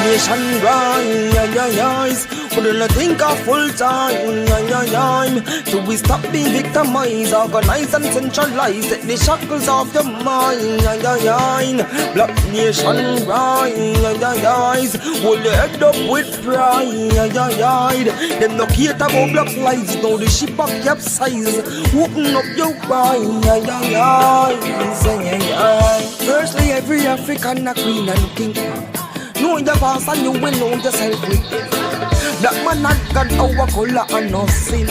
nation rise. We don't think of full time. Do we stop being victimized, organize and centralize? Let the shackles of your mind. Black nation rise. Hold your head up with pride. Them no care about black lives. Now the ship up capsize. Open up your mind. Firstly, every African a queen and king. Know your past and you will know yourself with that man not got our color and no sin.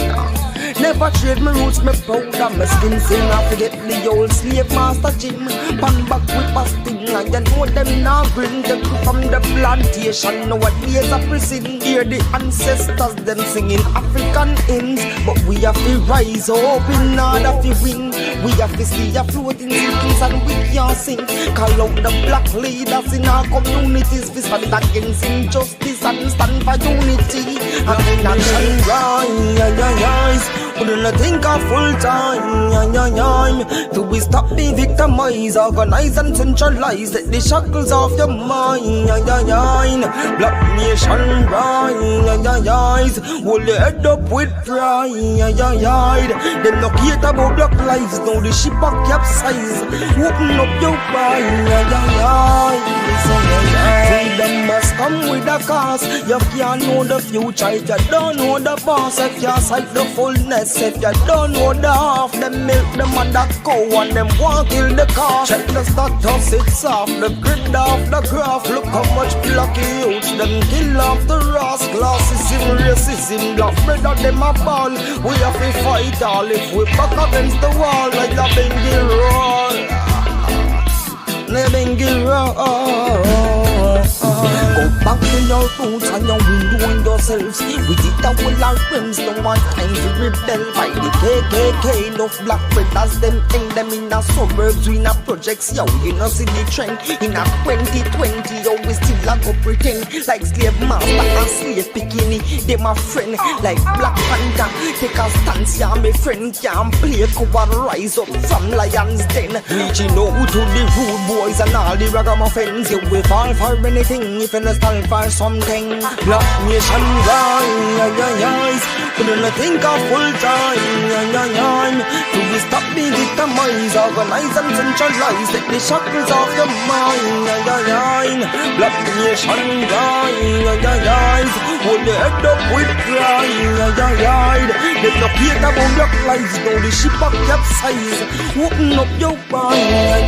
Never trade my roots, me proud of my skin. Sing I forget the old slave master Jim. Pan back with fasting and you know them now bring them from the plantation. Nowadays a prison. Hear the ancestors them singing African hymns. But we have to rise up in order to win. We have to see a floating cities and we can't sing. Call out the black leaders in our communities. We stand against injustice and stand for unity. And then nation rise. We don't think of full time. Do we stop being victimized, organize and centralize? Let the shackles of your mind. Black nation rise. Hold your head up with pride. Them no care about black lives. Now the ship a capsize. Open up your mind. Freedom must come with a cost. You can't know the future if you don't know the past. If you sight the fullness, if you don't know the half. Them milk the mother cow and them want kill the calf. Check the status, it's off. The grid off the graph. Look how much blocky youths them kill off the Ross. Classism, racism, black brother them a ball. We have to fight all if we back against the wall. Like a Bengi roll. Bengi roll. Go back to your roots and your window on yourselves. We did that with our friends, no one time to rebel. By the KKK, no black predators, them hang them in the suburbs, we in a projects, yo, you know see the trend. In a 2020, yo, we still a go pretend. Like slave master and slave bikini, they my friend. Like Black Panther, take a stance, yeah, my friend. Can't play cover, rise up from lions den. Reaching out to the rude boys and all the ragamuffins. You will fall for anything if you stand for something. Black nation rise. We don't think of full time. Do we stop being victimized, organize and centralize? Take the shackles off your mind. Black nation rise. Hold the head up with pride. Let no care about black lives. Now the ship up capsize. Open up your mind.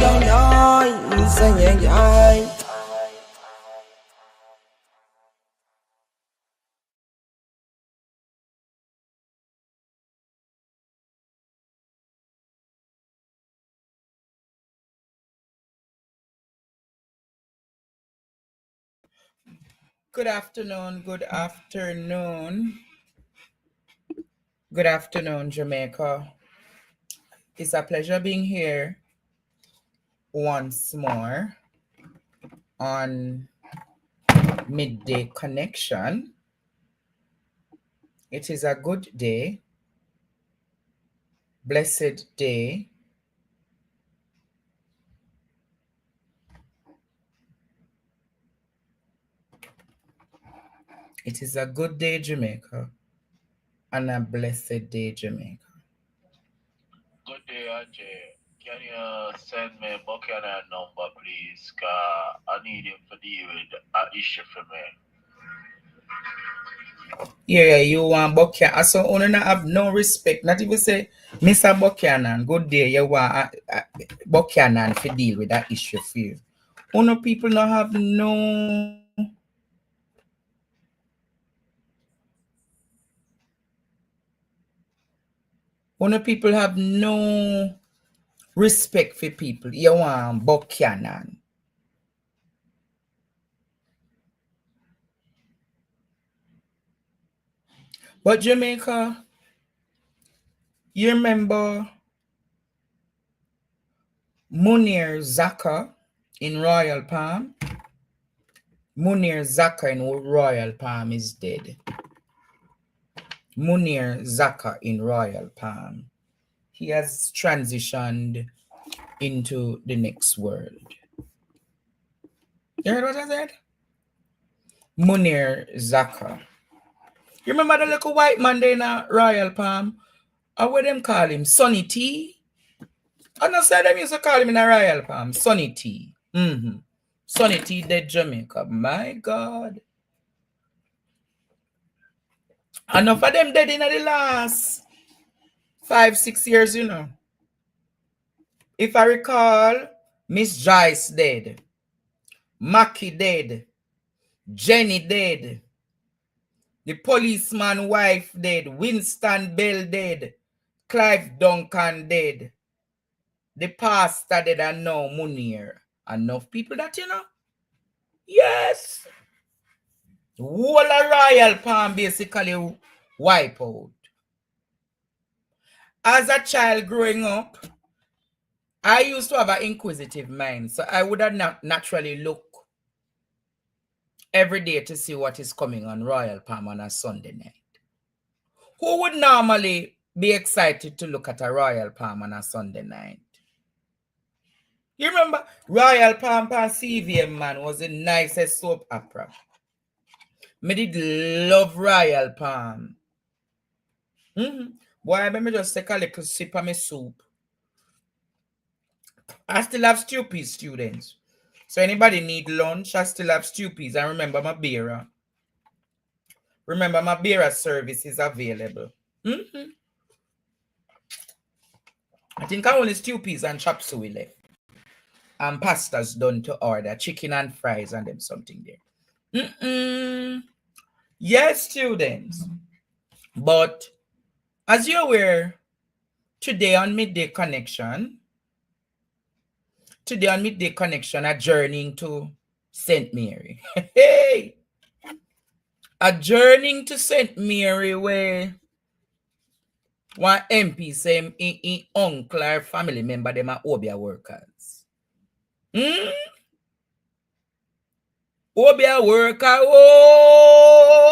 Good afternoon, Good afternoon, Jamaica. It's a pleasure being here once more on Midday Connection. It is a good day, blessed day. It is a good day, Jamaica, and a blessed day, Jamaica. Good day, Ajay. Can you send me Buchanan number, please? Cause I need him to deal with an issue for me. Yeah, you want Buchanan. So, you not have no respect. Not even say, Mr. Buchanan, good day. You want Buchanan to deal with that issue for you. You people not have no. People have no respect for people. You want Buchanan. But Jamaica, you remember Munir Zaka in Royal Palm? Munir Zaka in Royal Palm is dead. Munir Zaka in Royal Palm. He has transitioned into the next world. You heard what I said? Munir Zaka. You remember the little white man there in a Royal Palm? Or what them call him? Sonny T? I know say them used to call him in a Royal Palm. Sonny T. Sonny T dead Jamaica. My God. Enough of them dead in the last 5-6 years, you know. If I recall, Miss Joyce dead. Mackie dead. Jenny dead. The policeman wife dead. Winston Bell dead. Clive Duncan dead. The pastor dead and now Munir. Enough people that you know? Yes. Whole of Royal Palm basically wipe out. As a child growing up, I used to have an inquisitive mind. So I would have not naturally look every day to see what is coming on Royal Palm on a Sunday night. Who would normally be excited to look at a Royal Palm on a Sunday night? You remember Royal Palm on CVM, man, was the nicest soap opera. Me did love Royal Palm. Boy, let me just take a little sip of my soup. I still have stew peas, students. So anybody need lunch, I still have stew peas. And remember my bearer. Remember my bearer service is available. I think I only stew peas and chop suey left. And pasta's done to order. Chicken and fries and them something there. Yes, students. But as you're aware, today on Midday Connection, a journeying to St. Mary. Hey! A journeying to St. Mary where one MP say him uncle or family member them are Obia workers. Obia worker, oh!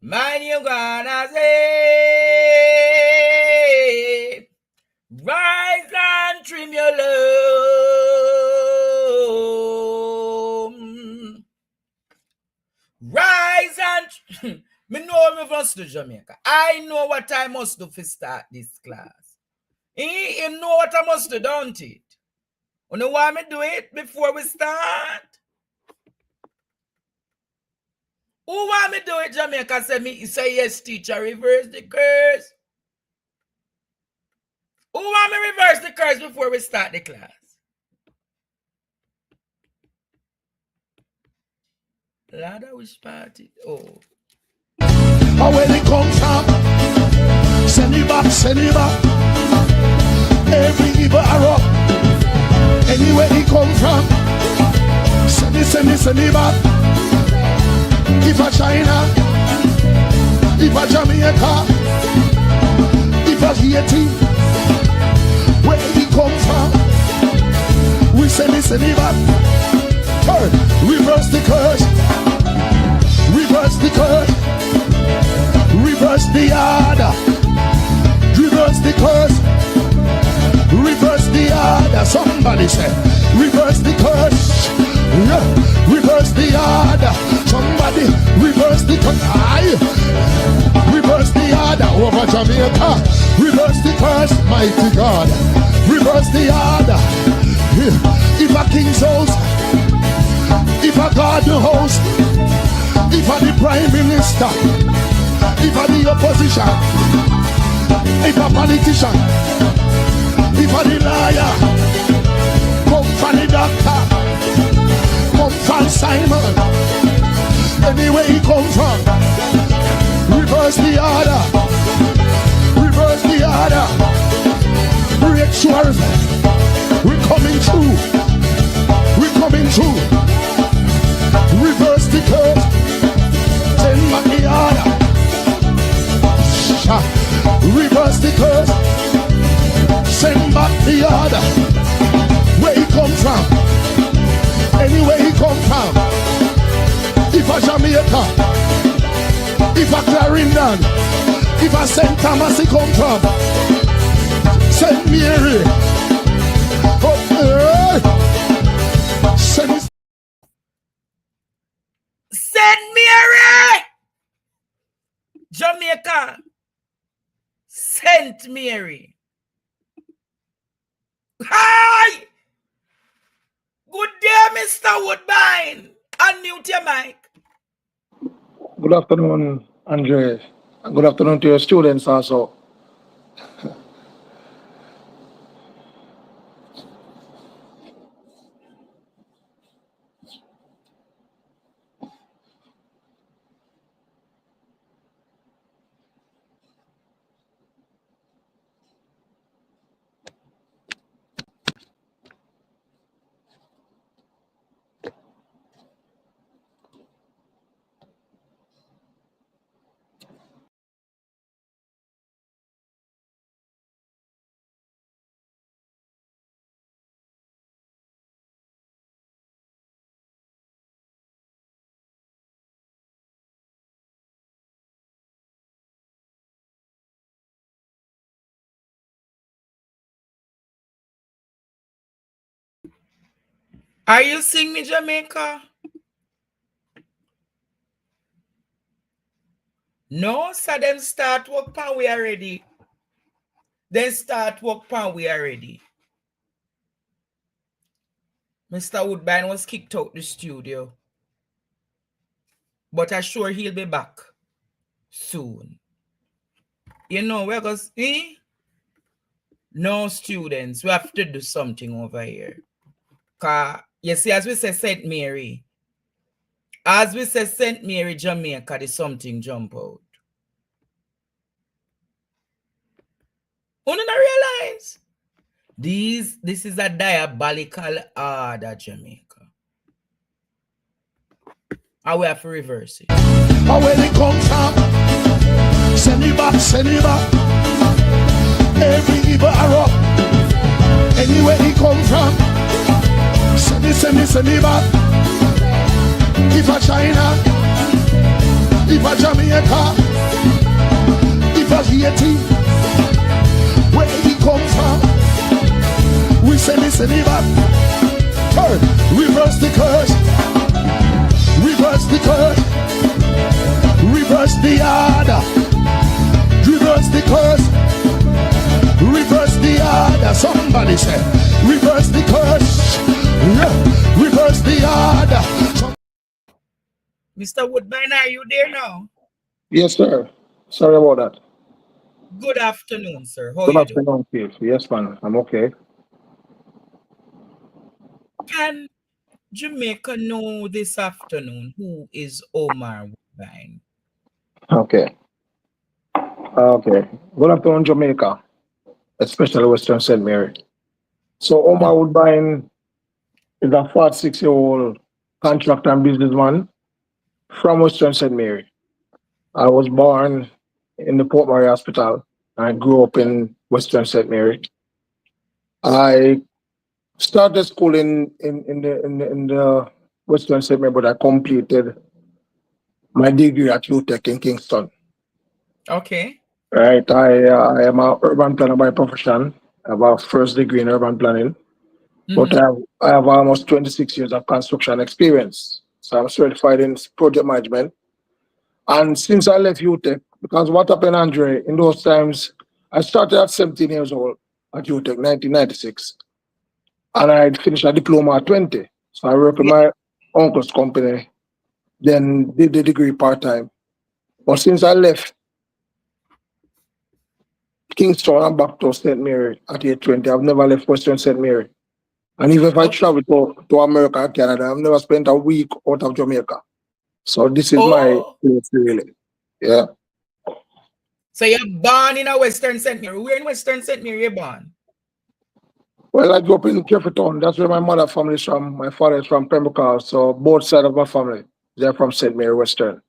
Man, you gonna say, rise and trim your loom. Rise and me know me must do Jamaica. I know what I must do to start this class. You know what I must do, don't it? You know why me do it before we start? Who want me do it, Jamaica? Say yes, teacher, reverse the curse. Who want me reverse the curse before we start the class? Lord, I wish party. Oh. Or where they come from, send it back, send it back. Every evil arrow, anywhere he come from, send it back. If a China, if a Jamaica, if a Haiti, where he come from, we send it back. Turn, reverse the curse, reverse the curse, reverse the order, reverse the curse, reverse the order. Somebody say, reverse the curse, reverse the order. Somebody reverse the curse. Reverse the order over Jamaica. Reverse the curse, mighty God. Reverse the order. If a king's house, if a garden house, if a the prime minister, if a the opposition, if a politician, if a the liar, come from the doctor, come from Simon, anywhere he come from, reverse the order, reverse the order, break sure, we're coming through, we're coming through, reverse the curse, send back the order, reverse the curse, send back the order, where he come from, anywhere he come from, if a Jamaica, if a Clarendon, if a St. Thomas he come from, St. Mary, send his St. Mary! Jamaica. St. Mary. Hi! Good day, Mr. Woodbine. Unmute your mic. Good afternoon, Andre. And good afternoon to your students also. Are you seeing me, Jamaica? No, so them start work pan we already. Then start work pan we already. Mr. Woodbine was kicked out the studio. But I'm sure he'll be back soon. You know, we're going to see. No, students, we have to do something over here. Because, you see, as we say St. Mary, Jamaica, there's something jump out. You don't realize? This is a diabolical order, Jamaica. And we have to reverse it. But where they come from, send it back, send it back. Every evil arrow, anywhere he come from, send it back. If a China, if a Jamaica, if a Haiti, where he come from, we send it back. Turn, reverse the curse, reverse the curse, reverse the order, reverse the curse, reverse the order. Somebody say, reverse the curse, reverse the order. Mr. Woodbine, are you there now? Yes, sir. Sorry about that. Good afternoon, sir. How Good you doing? afternoon, Chief. Yes, man. I'm okay. Can Jamaica know this afternoon who is Omar Woodbine? Okay. Okay. Good afternoon, Jamaica, especially Western St. Mary. So Omar Woodbine is a 46-year-old contractor and businessman from Western St. Mary. I was born in the Port Mary Hospital. I grew up in Western St. Mary. I started school in the Western St. Mary, but I completed my degree at UTech in Kingston. Okay. Right. I am an urban planner by profession. I have a first degree in urban planning, but I have almost 26 years of construction experience. So I'm certified in project management. And since I left UTech, because what happened, Andre, in those times, I started at 17 years old at UTech, 1996. And I finished a diploma at 20. So I worked with my uncle's company, then did the degree part-time. But since I left Kingston and back to St. Mary at age 20, I've never left Western St. Mary. And even if I travel to America or Canada, I've never spent a week out of Jamaica. So this is my place, really. Yeah. So you're born in a Western St. Mary. Where in Western St. Mary you're born? Well, I grew up in Jefferton. That's where my mother family is from. My father is from Pembroke. So both sides of my family, they're from St. Mary Western.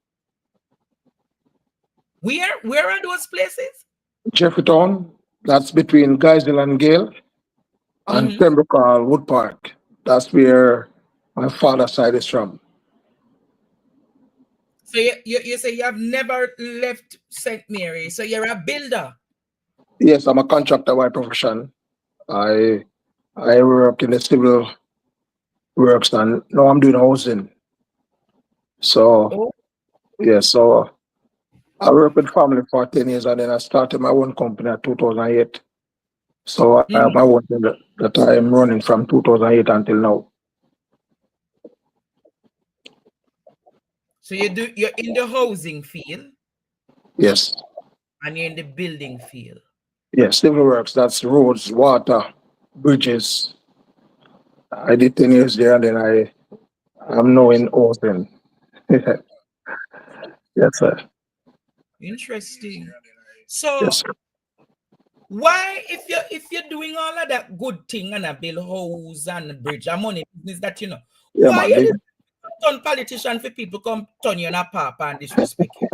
Where are those places? Jefferton, that's between Guysdale and Gale, and Pembroke Wood Park. That's where my father's side is from. So you say you have never left St. Mary. So you're a builder. Yes, I'm a contractor by profession. I work in the civil works, and now I'm doing housing. So Oh, yeah, so I worked with family for 10 years and then I started my own company in 2008. So I have mm. my own thing that I am running from 2008 until now. So you're in the housing field Yes. and you're in the building field. Yes, civil works, that's roads, water, bridges. I did 10 years there and then I'm now in Austin. Yes, sir. Interesting. So Yes, sir. why, if you're doing all of that good thing and a build house and bridge and money business that Yeah, why man. you the turn politician for people come turn you in a papa and disrespect you?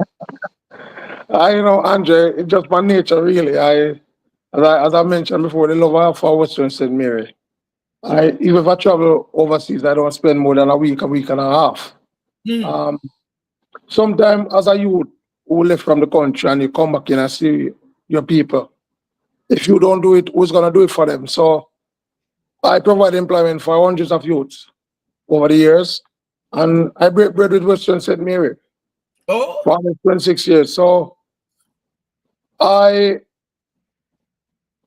Andre, it's just my nature, really. As I mentioned before, the love I have for Western St. Mary. Even if I travel overseas, I don't spend more than a week and a half. Hmm. Um, Sometimes as a youth who left from the country and you come back in and see your people, if you don't do it, who's gonna do it for them? So I provide employment for hundreds of youths over the years, and I break bread with Western St. Mary Oh, for almost 26 years. So I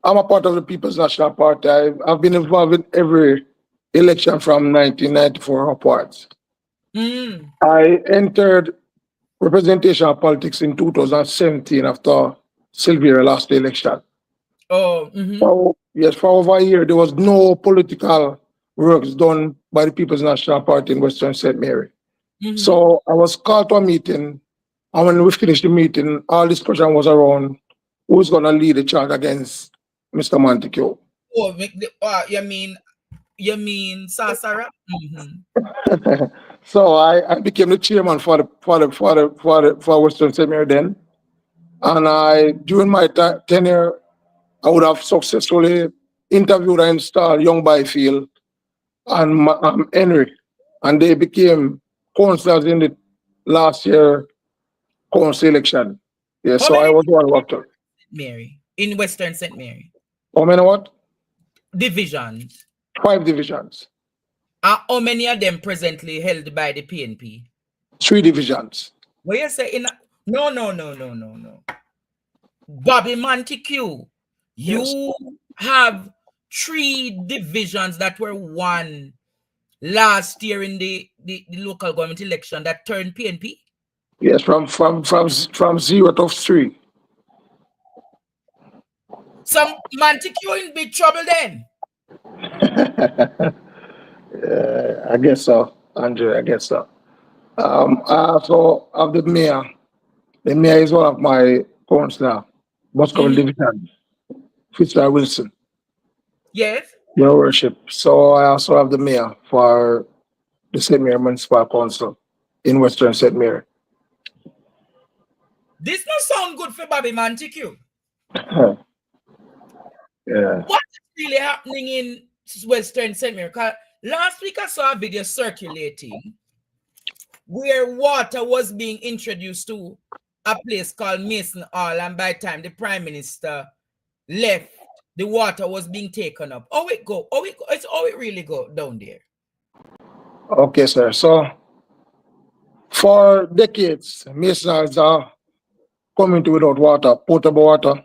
I'm a part of the People's National Party. I've been involved in every election from 1994 upwards. mm. I entered representational politics in 2017 after Sylvia lost the election. Oh, mm-hmm. Yes, for over a year, there was no political works done by the People's National Party in Western St. Mary. Mm-hmm. So I was called to a meeting, and when we finished the meeting, all discussion was around who's going to lead the charge against Mr. Montague. Oh, you mean Sasara? Mm-hmm. So I became the chairman for Western St. Mary then, and during my tenure I would have successfully interviewed and installed Young Byfield and Henry, and they became councillors in the last year council election. Yeah, How so I many was one worker. Mary in Western St. Mary How many what? divisions? 5 divisions, How many of them presently held by the PNP? 3 divisions. Where you say no. Bobby Montague, Yes, you have 3 divisions that were won last year in the local government election that turned PNP. yes, from 0 to 3. Some Montague in big trouble then. I guess so, Andrew. I guess so. I also have the mayor. The mayor is one of my councillors, Boscombe Mhm. Division, Fitzroy Wilson, Yes. Your Worship. So I also have the mayor for the St. Mary Municipal Council in Western St. Mary. This not sound good for Bobby Montague. Yeah. What is really happening in Western St. Mary? 'Cause last week I saw a video circulating where water was being introduced to a place called Mason Hall, and by the time the Prime Minister left, the water was being taken up. It's how it really go down there. Okay, sir. So for decades, Masons are coming to without water, potable water,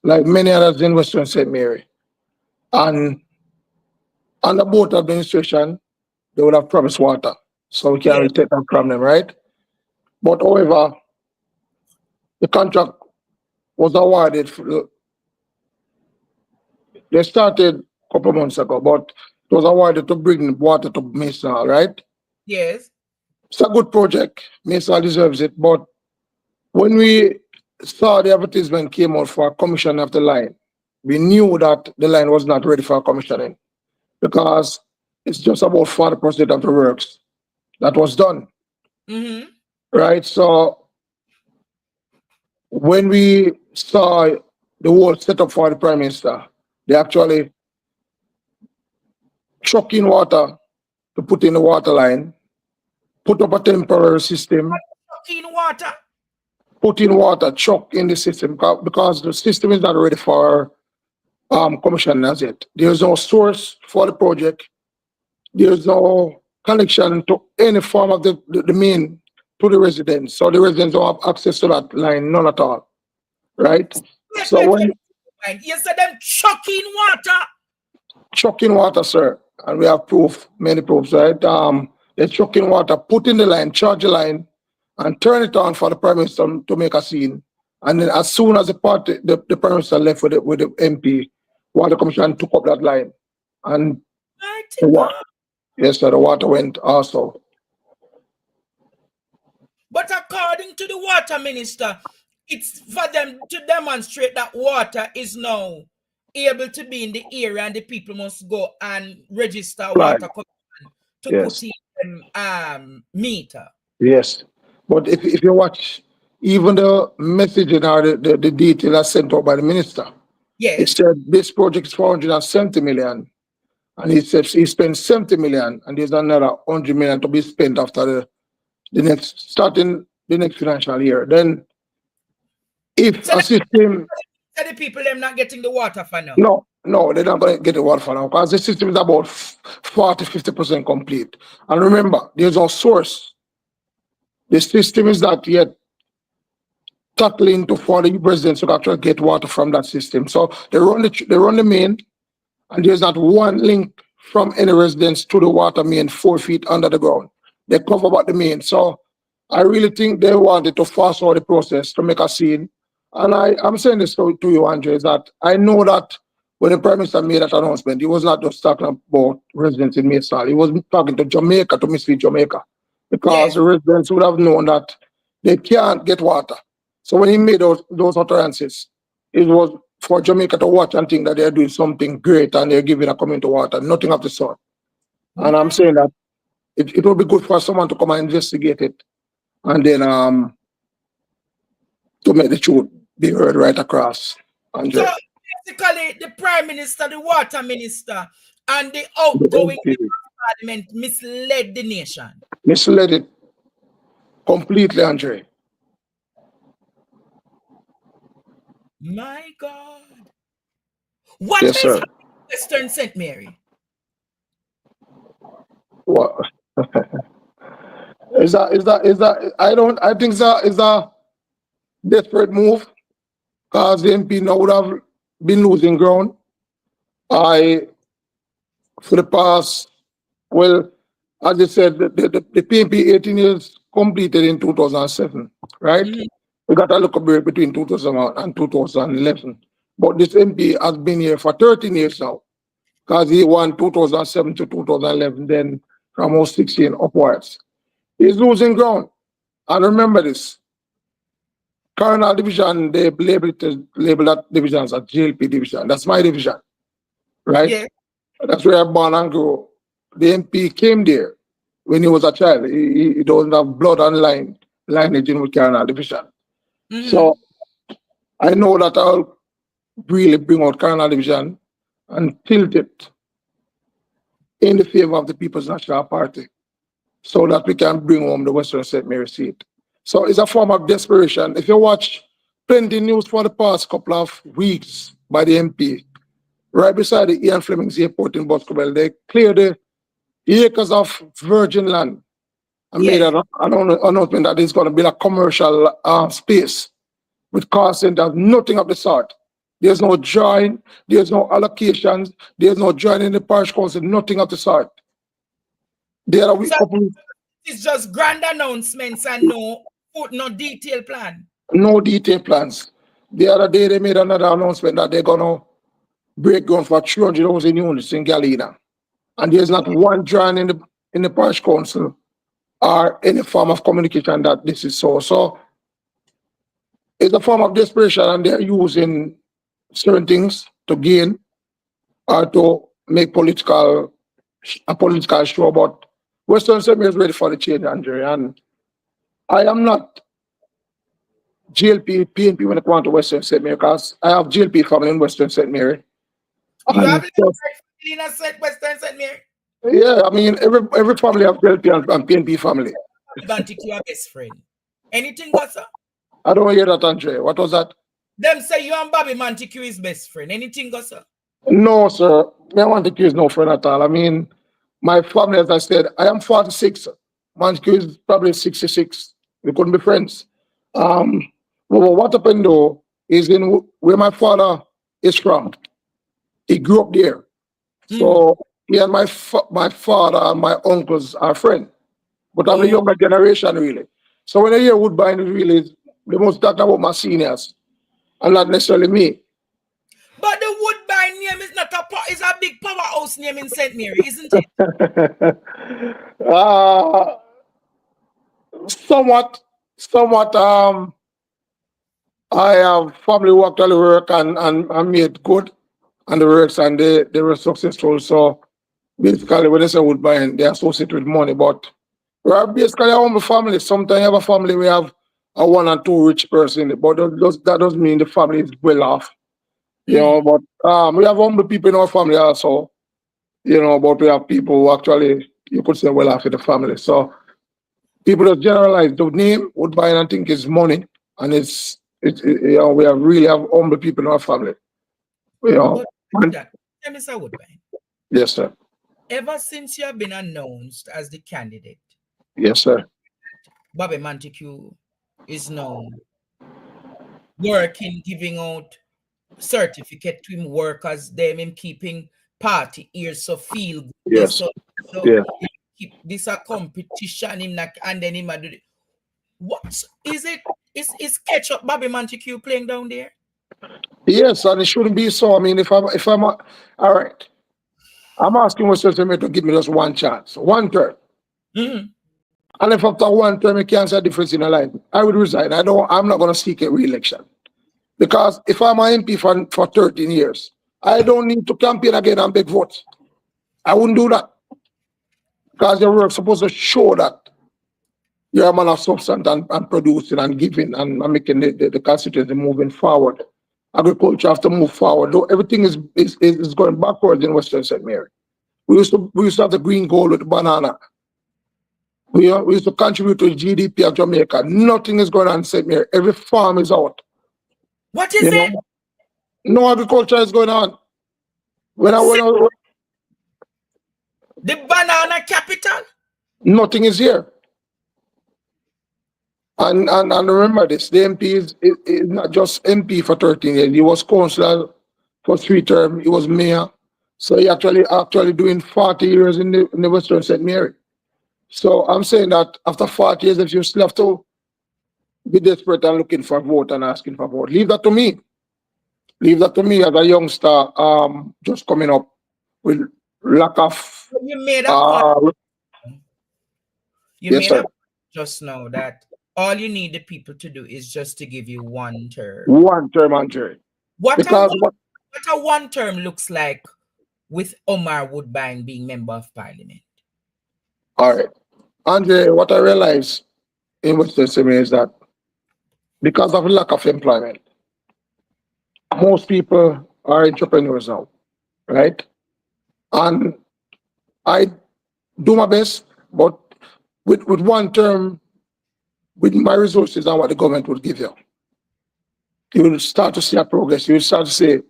like many others in Western St. Mary. And under both administration, they would have promised water. So we can't Yeah. really take that from them, right? But however, the contract was awarded. They started a couple months ago, but it was awarded to bring water to Mason Hall, right? Yes. It's a good project. Mason Hall deserves it. But when we saw the advertisement came out for commission of the line, we knew that the line was not ready for commissioning because it's just about 40% of the works that was done, Mm-hmm. right? So when we saw the whole setup for the Prime Minister, they actually chuck in water to put in the water line, put up a temporary system, Clean water. put in water, chuck in the system because the system is not ready for commissioning as yet. There's no source for the project. There's no connection to any form of the main to the residents. So the residents don't have access to that line, none at all. Right? So when you said them chucking water. chucking water, sir, and we have proof, many proofs, right? They're chucking water, put in the line, charge the line, and turn it on for the Prime Minister to make a scene. And then as soon as the Prime Minister left with the MP, Water Commission took up that line. And yes, sir, the water went also. But according to the water minister, it's for them to demonstrate that water is now able to be in the area and the people must go and register water commission to put in meter. Yes. But if you watch even the messaging or the detail that's sent out by the minister, it said this project is 470 million. And he said he spent 70 million and there's another 100 million to be spent after starting the next financial year. Then if so a system... the people them not getting the water for now? No, they're not going to get the water for now because the system is about 40-50% complete. And remember, there's no source. The system is not yet tackling to for the residents to actually get water from that system. So they run the main, and there's not one link from any residence to the water main 4 feet under the ground. They cover about the main. So I really think they wanted to fast forward the process to make a scene. And I'm saying this to you, Andre, is that I know that when the Prime Minister made that announcement, he was not just talking about residents in Maysal. He was talking to Jamaica to mislead Jamaica. Because the residents would have known that they can't get water. So when he made those utterances, it was for Jamaica to watch and think that they're doing something great and they're giving a community water, nothing of the sort. And I'm saying that it would be good for someone to come and investigate it and then to make the truth be heard right across. Andre. So basically, the Prime Minister, the Water Minister, and the outgoing Parliament misled the nation. Misled it completely, Andre. My God. What is happening in Western St. Mary? What? Is that I think that is a desperate move because the MP now would have been losing ground. For the past, well, as I said, the PMP 18 years completed in 2007, right? We got a little break between 2000 and 2011. But this MP has been here for 13 years now because he won 2007 to 2011, then from 2016 upwards. He's losing ground. And remember this, Colonel Division, they label that division as a JLP division. That's my division, right? Yeah. That's where I born and grew. The MP came there when he was a child. He doesn't have blood and lineage in with Colonel Division. So I know that I'll really bring out Colonel Division and tilt it in the favor of the People's National Party so that we can bring home the Western St. Mary seat. So it's a form of desperation. If you watch plenty news for the past couple of weeks by the MP, right beside the Ian Fleming's airport in Boscobel, they cleared the acres of virgin land and made an announcement that it's going to be a commercial space with car centers, nothing of the sort. There's no join, there's no allocations, there's no join in the parish council, nothing of the sort. It's just grand announcements and no detailed plan. No detailed plans. The other day they made another announcement that they're gonna break ground for 300,000 units in Galena. And there's not one join in the parish council or any form of communication that this is so. So it's a form of desperation and they're using certain things to gain or to make a political show. But Western St. Mary is ready for the change, Andre. And I am not GLP, PNP when it comes to Western St. Mary because I have GLP family in Western St. Mary. You have in Western St. Mary? Yeah, I mean, every family have GLP and PNP family. Your best friend. Anything else, sir? I don't hear that, Andre. What was that? Them say you and Bobby Montague is best friend. Anything else, sir? No, sir. Me and Montague is no friend at all. I mean, my family, as I said, I am 46. Montague is probably 66. We couldn't be friends. Well, what happened though is in where my father is from. He grew up there. So he and my father and my uncles are friends. But I'm the younger generation really. So when I hear Woodbine, it really is the most talking about my seniors and not necessarily me. But the Woodbine name is not it's a big powerhouse name in St. Mary, isn't it? Somewhat I have family who actually work and made good on the works and they were successful. So basically when they say Woodbine, they associate with money. But we are basically a humble family. Sometimes you have a family we have a one and two rich person, but that doesn't mean the family is well off. You know, but we have humble people in our family also, you know, but we have people who actually you could say well off in the family. So people just generalize the name Woodbine and think it's money, and it's you know we have really have humble people in our family. You know, Mr. Woodbine. Yes, sir. Ever since you have been announced as the candidate, yes, sir. Bobby Montague is now working, giving out certificate to him workers, them him keeping party ears so feel good. Yes. So Yeah. keep this a competition him like, and then him a do it. What is it? Is catch up Bobby Montague playing down there? Yes, and it shouldn't be so. I mean, if I'm all right, I'm asking myself to give me just one chance, one term. And if after one term you can't see a difference in a life, I would resign. I'm not gonna seek a re-election. Because if I'm an MP for 13 years, I don't need to campaign again and beg votes. I wouldn't do that. Because your work supposed to show that you're a man of substance and producing and giving and making the constituency moving forward. Agriculture has to move forward. Though everything is going backwards in Western St. Mary. We used to have the green gold with the banana. We used to contribute to the GDP of Jamaica. Nothing is going on in St. Mary. Every farm is out. What is it? No agriculture is going on. The banana capital? Nothing is here. And remember this, the MP is not just MP for 13 years. He was councillor for 3 terms. He was mayor. So he actually doing 40 years in the Western St. Mary. So I'm saying that after 40 years, if you still have to be desperate and looking for a vote and asking for a vote, leave that to me. Leave that to me as a youngster just coming up with lack of... You made a point. You yes, made sir. a point just now that all you need the people to do is just to give you one term. One term, Andre. What a one term looks like with Omar Woodbine being member of parliament. All right. Andre, what I realize in Western Sydney is that because of lack of employment, most people are entrepreneurs now, right? And I do my best, but with one term, with my resources and what the government will give you, you will start to see a progress. You will start to see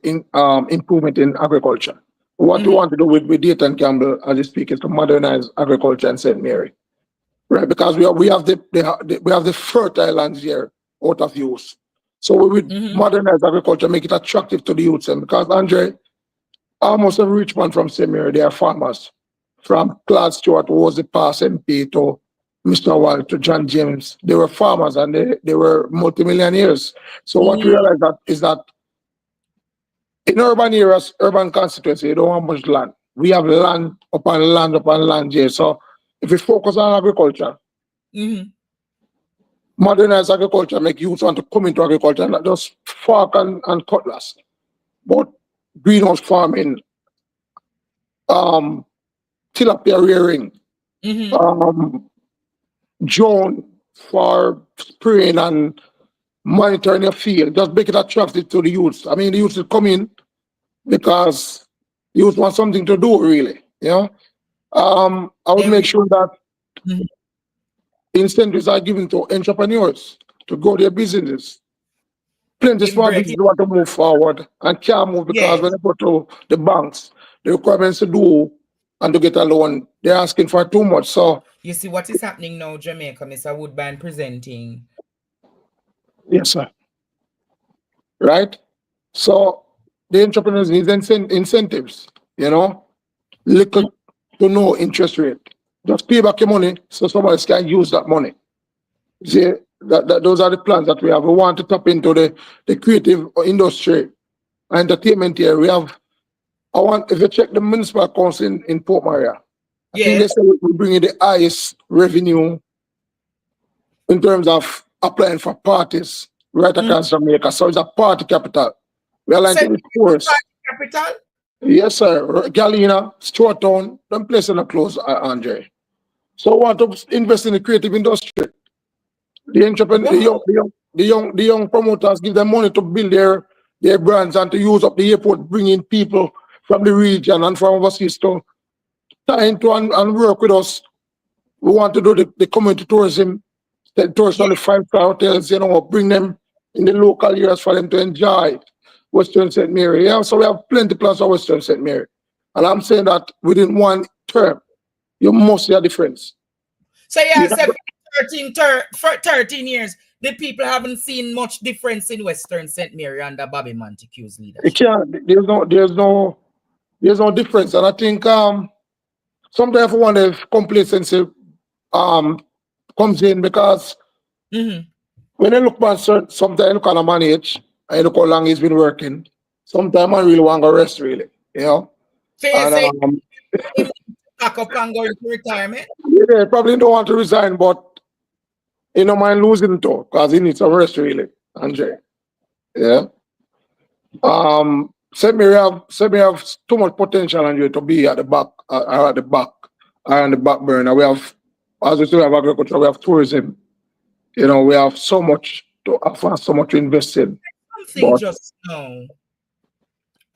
improvement in agriculture. What we want to do with Dayton Campbell, as you speak, is to modernize agriculture in St. Mary, right? Because we have the fertile lands here out of use. So we would modernize agriculture, make it attractive to the youths. And because Andre, almost every rich man from St. Mary, they are farmers. From Claude Stewart, who was the past MP, to Mr. Wall, to John James, they were farmers and they were multimillionaires. So what we realize is that in urban areas, urban constituency, you don't have much land. We have land upon land upon land here. So if we focus on agriculture, modernize agriculture, make youth want to come into agriculture, not just fork and cutlass, but greenhouse farming, tilapia rearing, drone for spraying and monitoring your field, just make it attractive to the youth. I mean, the youth will come in because the youth want something to do, really. You know, I would make sure that incentives are given to entrepreneurs to grow their businesses. Plenty small businesses want to move forward and can't move because when they go to the banks, the requirements to do and to get a loan, they're asking for too much. So You see what is happening now, Jamaica, Mr. Woodbine presenting. yes, sir. Right? So the entrepreneurs need incentives, little to no interest rate. Just pay back your money so somebody else can use that money. See, those are the plans that we have. We want to tap into the creative industry, entertainment here. If you check the municipal council in Port Maria, I think they Yes. say we bring in the highest revenue in terms of applying for parties right across Jamaica. So it's a party capital. We are like to be tourists. Capital? Yes, sir. Galena, Stuart Town, them places in the close, Andre. So we want to invest in the creative industry. The entrepreneur, the young promoters give them money to build their brands and to use up the airport, bring in people from the region and from overseas to tie into and work with us. We want to do the community tourism, the tourists on the 5-star hotels, bring them in the local areas for them to enjoy Western St. Mary. Yeah, so we have plenty plans for Western St. Mary. And I'm saying that within one term, you must see a difference. So yeah, so 13 years, the people haven't seen much difference in Western St. Mary under Bobby Montague's leadership. There's no difference. And I think sometimes one if complacency comes in because when I look back, sometimes I look at a man age, I look how long he's been working. Sometimes I really want to rest, really, So you say pack up and go into retirement? Yeah, probably don't want to resign, but he don't mind losing too, because he needs some rest, really, Andre. Yeah. Said me have too much potential, Andre, to be at the back, or at the back, or on the back burner. We have, as we still have agriculture, we have tourism. We have so much to offer, so much to invest in. Something just now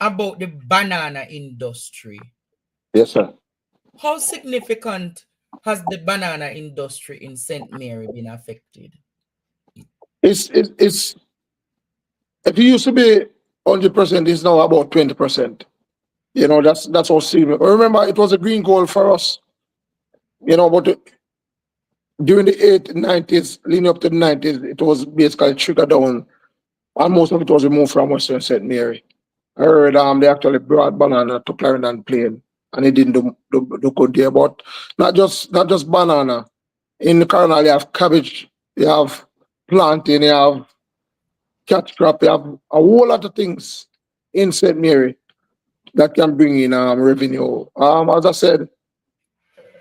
about the banana industry. Yes, sir. How significant has the banana industry in St. Mary been affected? It's if it used to be 100%, it's now about 20%. That's how serious. Remember, it was a green goal for us. But during the 80s, 90s, leading up to the 90s, it was basically triggered down, and most of it was removed from Western St. Mary. I heard they actually brought banana to Clarendon Plain, and it didn't do good there. But not just banana. In the Clarendon, you have cabbage, you have plantain, you have catch crop, you have a whole lot of things in St. Mary that can bring in revenue. As I said,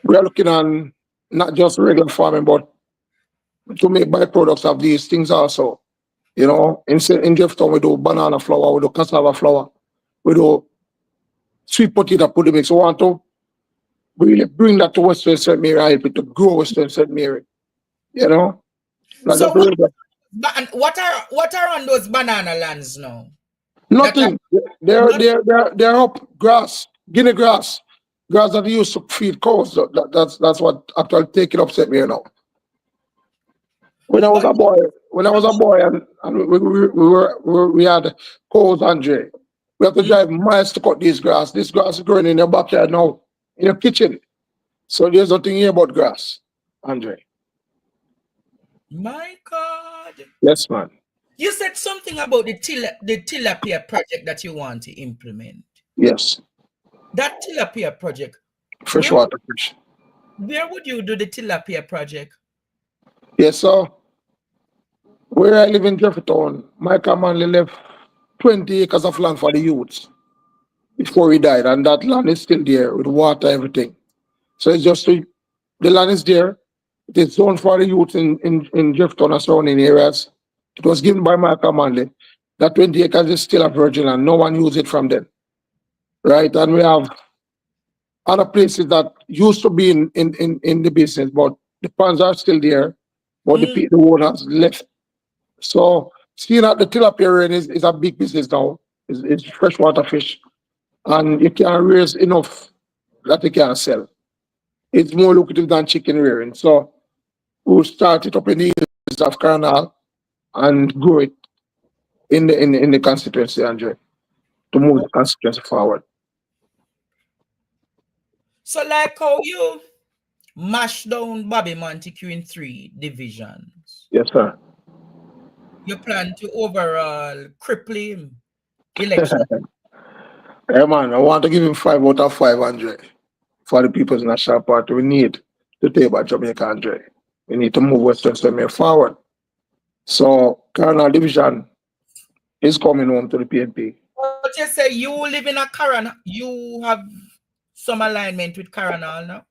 we are looking on not just regular farming, but to make byproducts of these things also. In Jefftown, we do banana flour, we do cassava flour, we do sweet potato pudding mix. We want to really bring that to Western St. Mary and help it to grow Western St. Mary. So what are on those banana lands now? Nothing. They're up grass, Guinea grass that you used to feed cows. That's what actually taking up St. Mary now. When I was a boy, and we had cows, Andre. We have to drive miles to cut this grass. This grass is growing in your backyard now, in your kitchen. So there's nothing here about grass, Andre. My God. Yes, man. You said something about the Tilapia project that you want to implement. Yes. That Tilapia project. Freshwater fish. Where would you do the Tilapia project? Yes, sir. Where I live in Jefferton, Michael Manley left 20 acres of land for the youths before he died, and that land is still there with water, everything. So it's just the land is there. It is zoned for the youth in Jefferton and surrounding areas. It was given by Michael Manley. That 20 acres is still a virgin land. No one used it from then. Right? And we have other places that used to be in the business, but the ponds are still there, but the owners left. So seeing that the tilapia is a big business now. It's freshwater fish. And you can raise enough that you can sell. It's more lucrative than chicken rearing. So we'll start it up in the hills of Carnal and grow it in the constituency, Andre, to move the constituency forward. So like how you mash down Bobby Montague in 3 divisions, Yes, sir. you plan to overall cripple him election. Hey, man, I want to give him 5 out of 500 for the People's National Party. We need to take back Jamaica, Andre. We need to move Western Semi forward. So, Colonel Division is coming home to the PNP. But you say you live in a Caron, you have some alignment with Caronal now?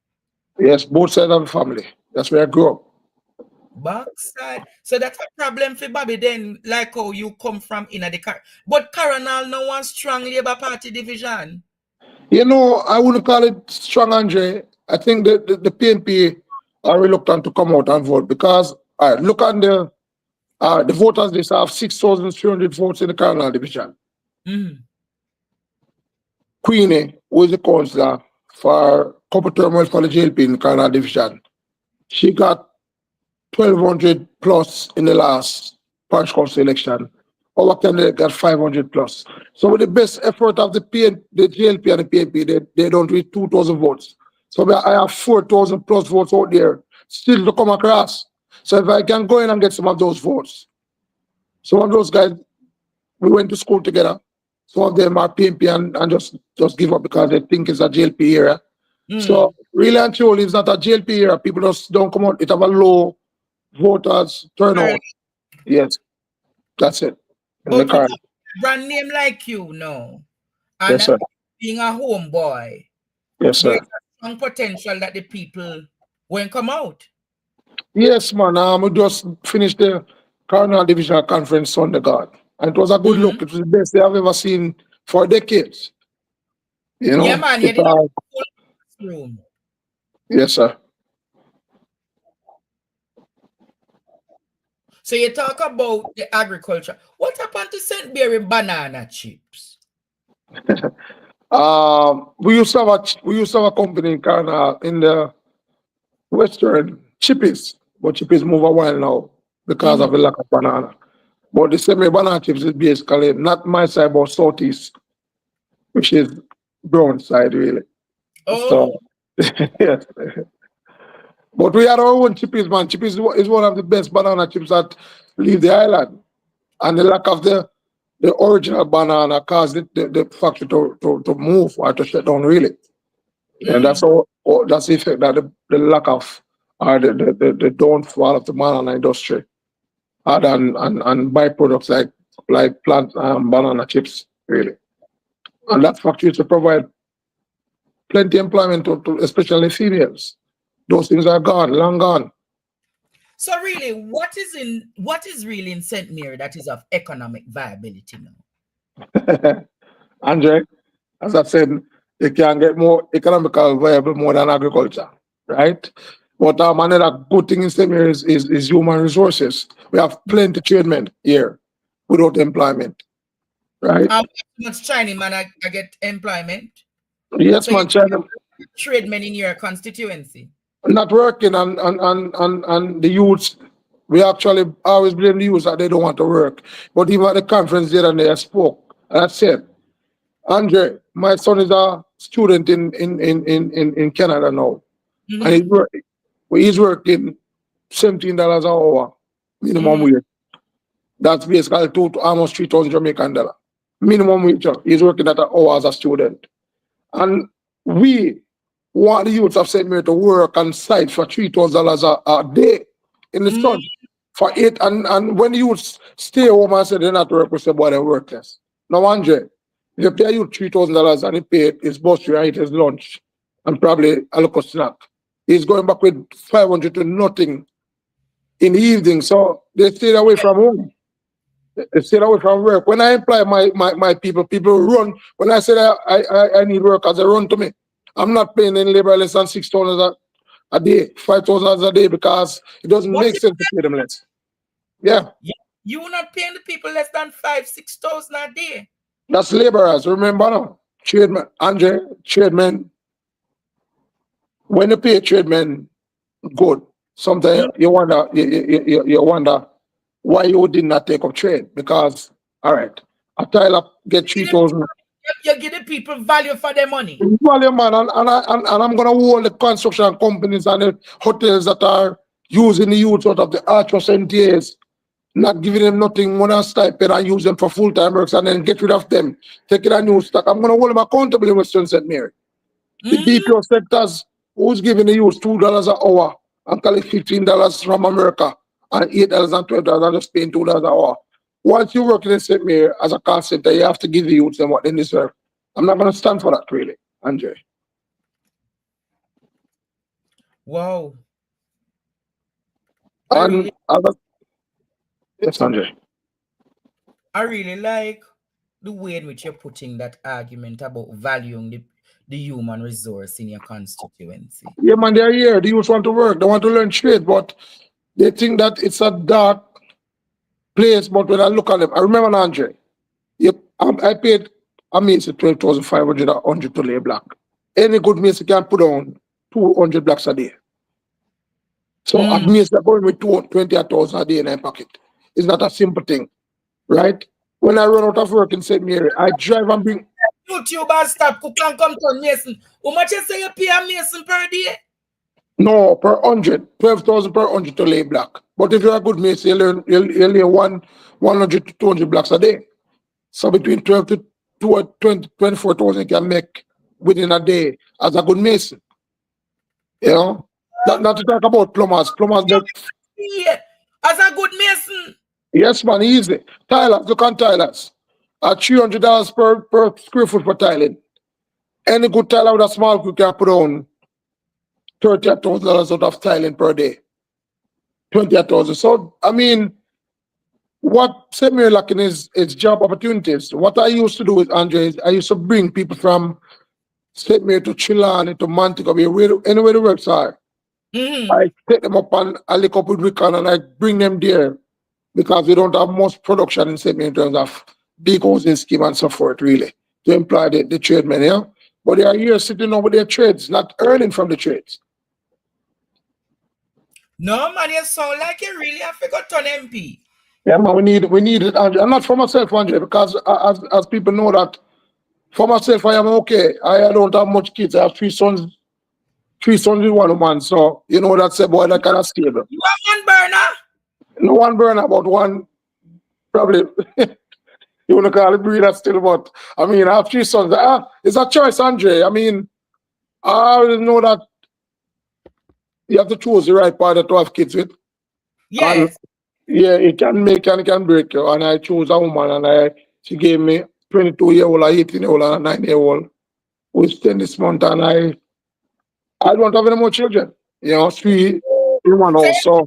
Yes, both sides of the family. That's where I grew up. Backside. So that's a problem for Bobby then, like how you come from in the car. But Caronal no one strong Labour Party division. You know, I wouldn't call it strong, Andre. I think the PNP are reluctant to come out and vote because, look at the voters list have 6,300 votes in the Colonel Division. Mm. Queenie, who is the councillor for couple turmoil for the JLP in the Colonel Division, she got 1,200 plus in the last parish council election. Our candidate got 500 plus. So with the best effort of the JLP and the PNP, they don't reach 2,000 votes. So I have 4,000 plus votes out there still to come across. So if I can go in and get some of those votes, some of those guys, we went to school together. Some of them are PNP and just give up because they think it's a JLP era. So really and truly, it's not a JLP era. People just don't come out. It have a low voters turnout. Yes, that's it. But with a brand name like you now, and Yes, sir. being a homeboy, Yes, sir. there's a strong potential that the people won't come out. Yes, man. We just finished the Cardinal Divisional Conference Sunday, God. And it was a good look. It was the best they have ever seen for decades. You know? Yeah, man, you didn't have a full room. Yes, sir. So you talk about the agriculture. What happened to St. Mary banana chips? We used to have a company in Cardinal in the Western Chippies, but Chippies move a while now because of the lack of banana. But the semi banana chips is basically not my side, but southeast, which is brown side really. Oh, So, yes. But we had our own chippies, man. Chippies is one of the best banana chips that leave the island. And the lack of the original banana caused the factory to move or to shut down, really. And that's that's the effect that the lack of or the downfall of the banana industry had and byproducts like plant banana chips, really. And that factory to provide plenty of employment to especially females. Those things are gone, long gone. so really, what is really in St. Mary that is of economic viability now? Andre, as I said, you can get more economical viable more than agriculture, right? But another good thing in St. Mary is human resources. We have plenty of tradesmen here without employment, right? How much Chinese man I get employment? Yes, So man, China trade men in your constituency. not working and the youths. We actually always blame the youths that they don't want to work. But even at the conference there and I spoke and I said, Andre, my son is a student in Canada now. And he's working $17 an hour minimum wage. That's basically almost 3,000 Jamaican dollar. Minimum wage. He's working at an hour as a student. And we want the youths of St. Mary to work on site for $3,000 a day in the sun for 8. And when the youths stay home and say they're not working, we say, boy, they're workless. Now, Andre, if you pay you $3,000 and he paid his bus fare and eat his lunch and probably a local snack, he's going back with 500 to nothing in the evening. So they stay away from home. They stay away from work. When I employ my people run. When I say I need workers, they run to me. I'm not paying any labor less than $6,000 a day, $5,000 a day because it doesn't make sense to pay them less. Yeah. You're not paying the people less than $5,000-6,000 a day. That's laborers. Remember now, trademen, Andre, trademen. When you pay trademen good, sometimes you wonder you wonder why you did not take up trade because all right, a Tyler get 3,000. You give the people value for their money. Value, man, and I'm gonna hold the construction companies and the hotels that are using the youth out of the arch years, not giving them nothing, one stipend and use them for full-time works and then get rid of them, taking a new stock. I'm gonna hold them accountable in Western St. Mary. The BPO sectors who's giving the youth $2 an hour and collect $15 from America and $8 and $12 and just paying $2 an hour. Once you work in St. Mary as a call center, you have to give the youth them what they deserve. I'm not gonna stand for that, really, Andre. Wow. And yes, Andre. I really like the way in which you're putting that argument about valuing the human resource in your constituency. Yeah, man, they're here. The youth want to work. They want to learn trade, but they think that it's a dark place. But when I look at them, I remember Andre. Yep, I paid a mason 12,500 or 100 to lay block. Any good mason can put on 200 blocks a day. So a mason going with 20,000 a day in my pocket. It's not a simple thing, right? When I run out of work in St. Mary, I drive and bring. YouTube and stop cook and come to mason. How much you say you pay a mason per day? No, per 100, 12,000 per 100 to lay block. But if you're a good mason, you'll lay 100 to 200 blocks a day. So between 12 to 24,000 you can make within a day as a good mason. You know? Not to talk about plumbers. Plumbers make. Yeah, as a good mason. Yes, man, easy. Tilers, look on tilers. At $300 per square foot for tiling. Any good tiler with a small crew can put on $30,000 out of tiling per day. 20,000. So, I mean, what St. Mary lacking is job opportunities. What I used to do with Andre is I used to bring people from St. Mary to Chilani to Montego, anywhere the works are. I take them up and I link up with Rickon and I bring them there because we don't have much production in St. Mary in terms of big housing scheme and so forth, really, to employ the tradesmen, yeah? But they are here sitting over their trades, not earning from the trades. No, man, you sound like you really have to go turn MP. Yeah, man, we need it, Andre. And not for myself, Andre, because as people know that for myself, I am okay. I don't have much kids. I have three sons with one woman. So, you know, that's a boy that kind of stable. You have one burner? No one burner, but one, probably, you want to call it breeder still, but I mean, I have three sons. It's a choice, Andre. I mean, I always know that you have to choose the right partner to have kids with. Yes. And, yeah, it can make and it can break you. And I chose a woman and she gave me 22-year-old, a 18-year-old, and a 9-year-old who is 10 this month. And I don't have any more children. You know, 3 in one house. So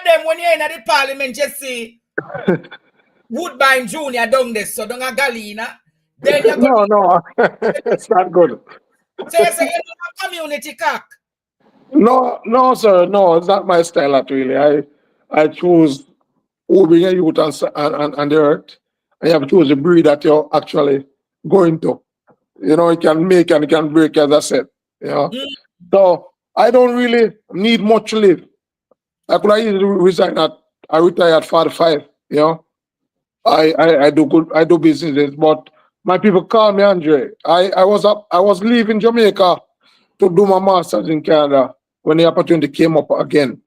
then when you're in the parliament, just see Woodbine Jr. down there, so don't a Galina. Then you go. No, it's not good. So you say you don't have community cock. No, sir. No, it's not my style. At really, I choose who bring a youth and the earth. And you have to choose the breed that you're actually going to. You know, it can make and it can break, as I said. You know, so I don't really need much to live. I could easily resign at I retire at 45. You know, I do good. I do businesses, but my people call me Andre. I was leaving Jamaica to do my masters in Canada when the opportunity came up again.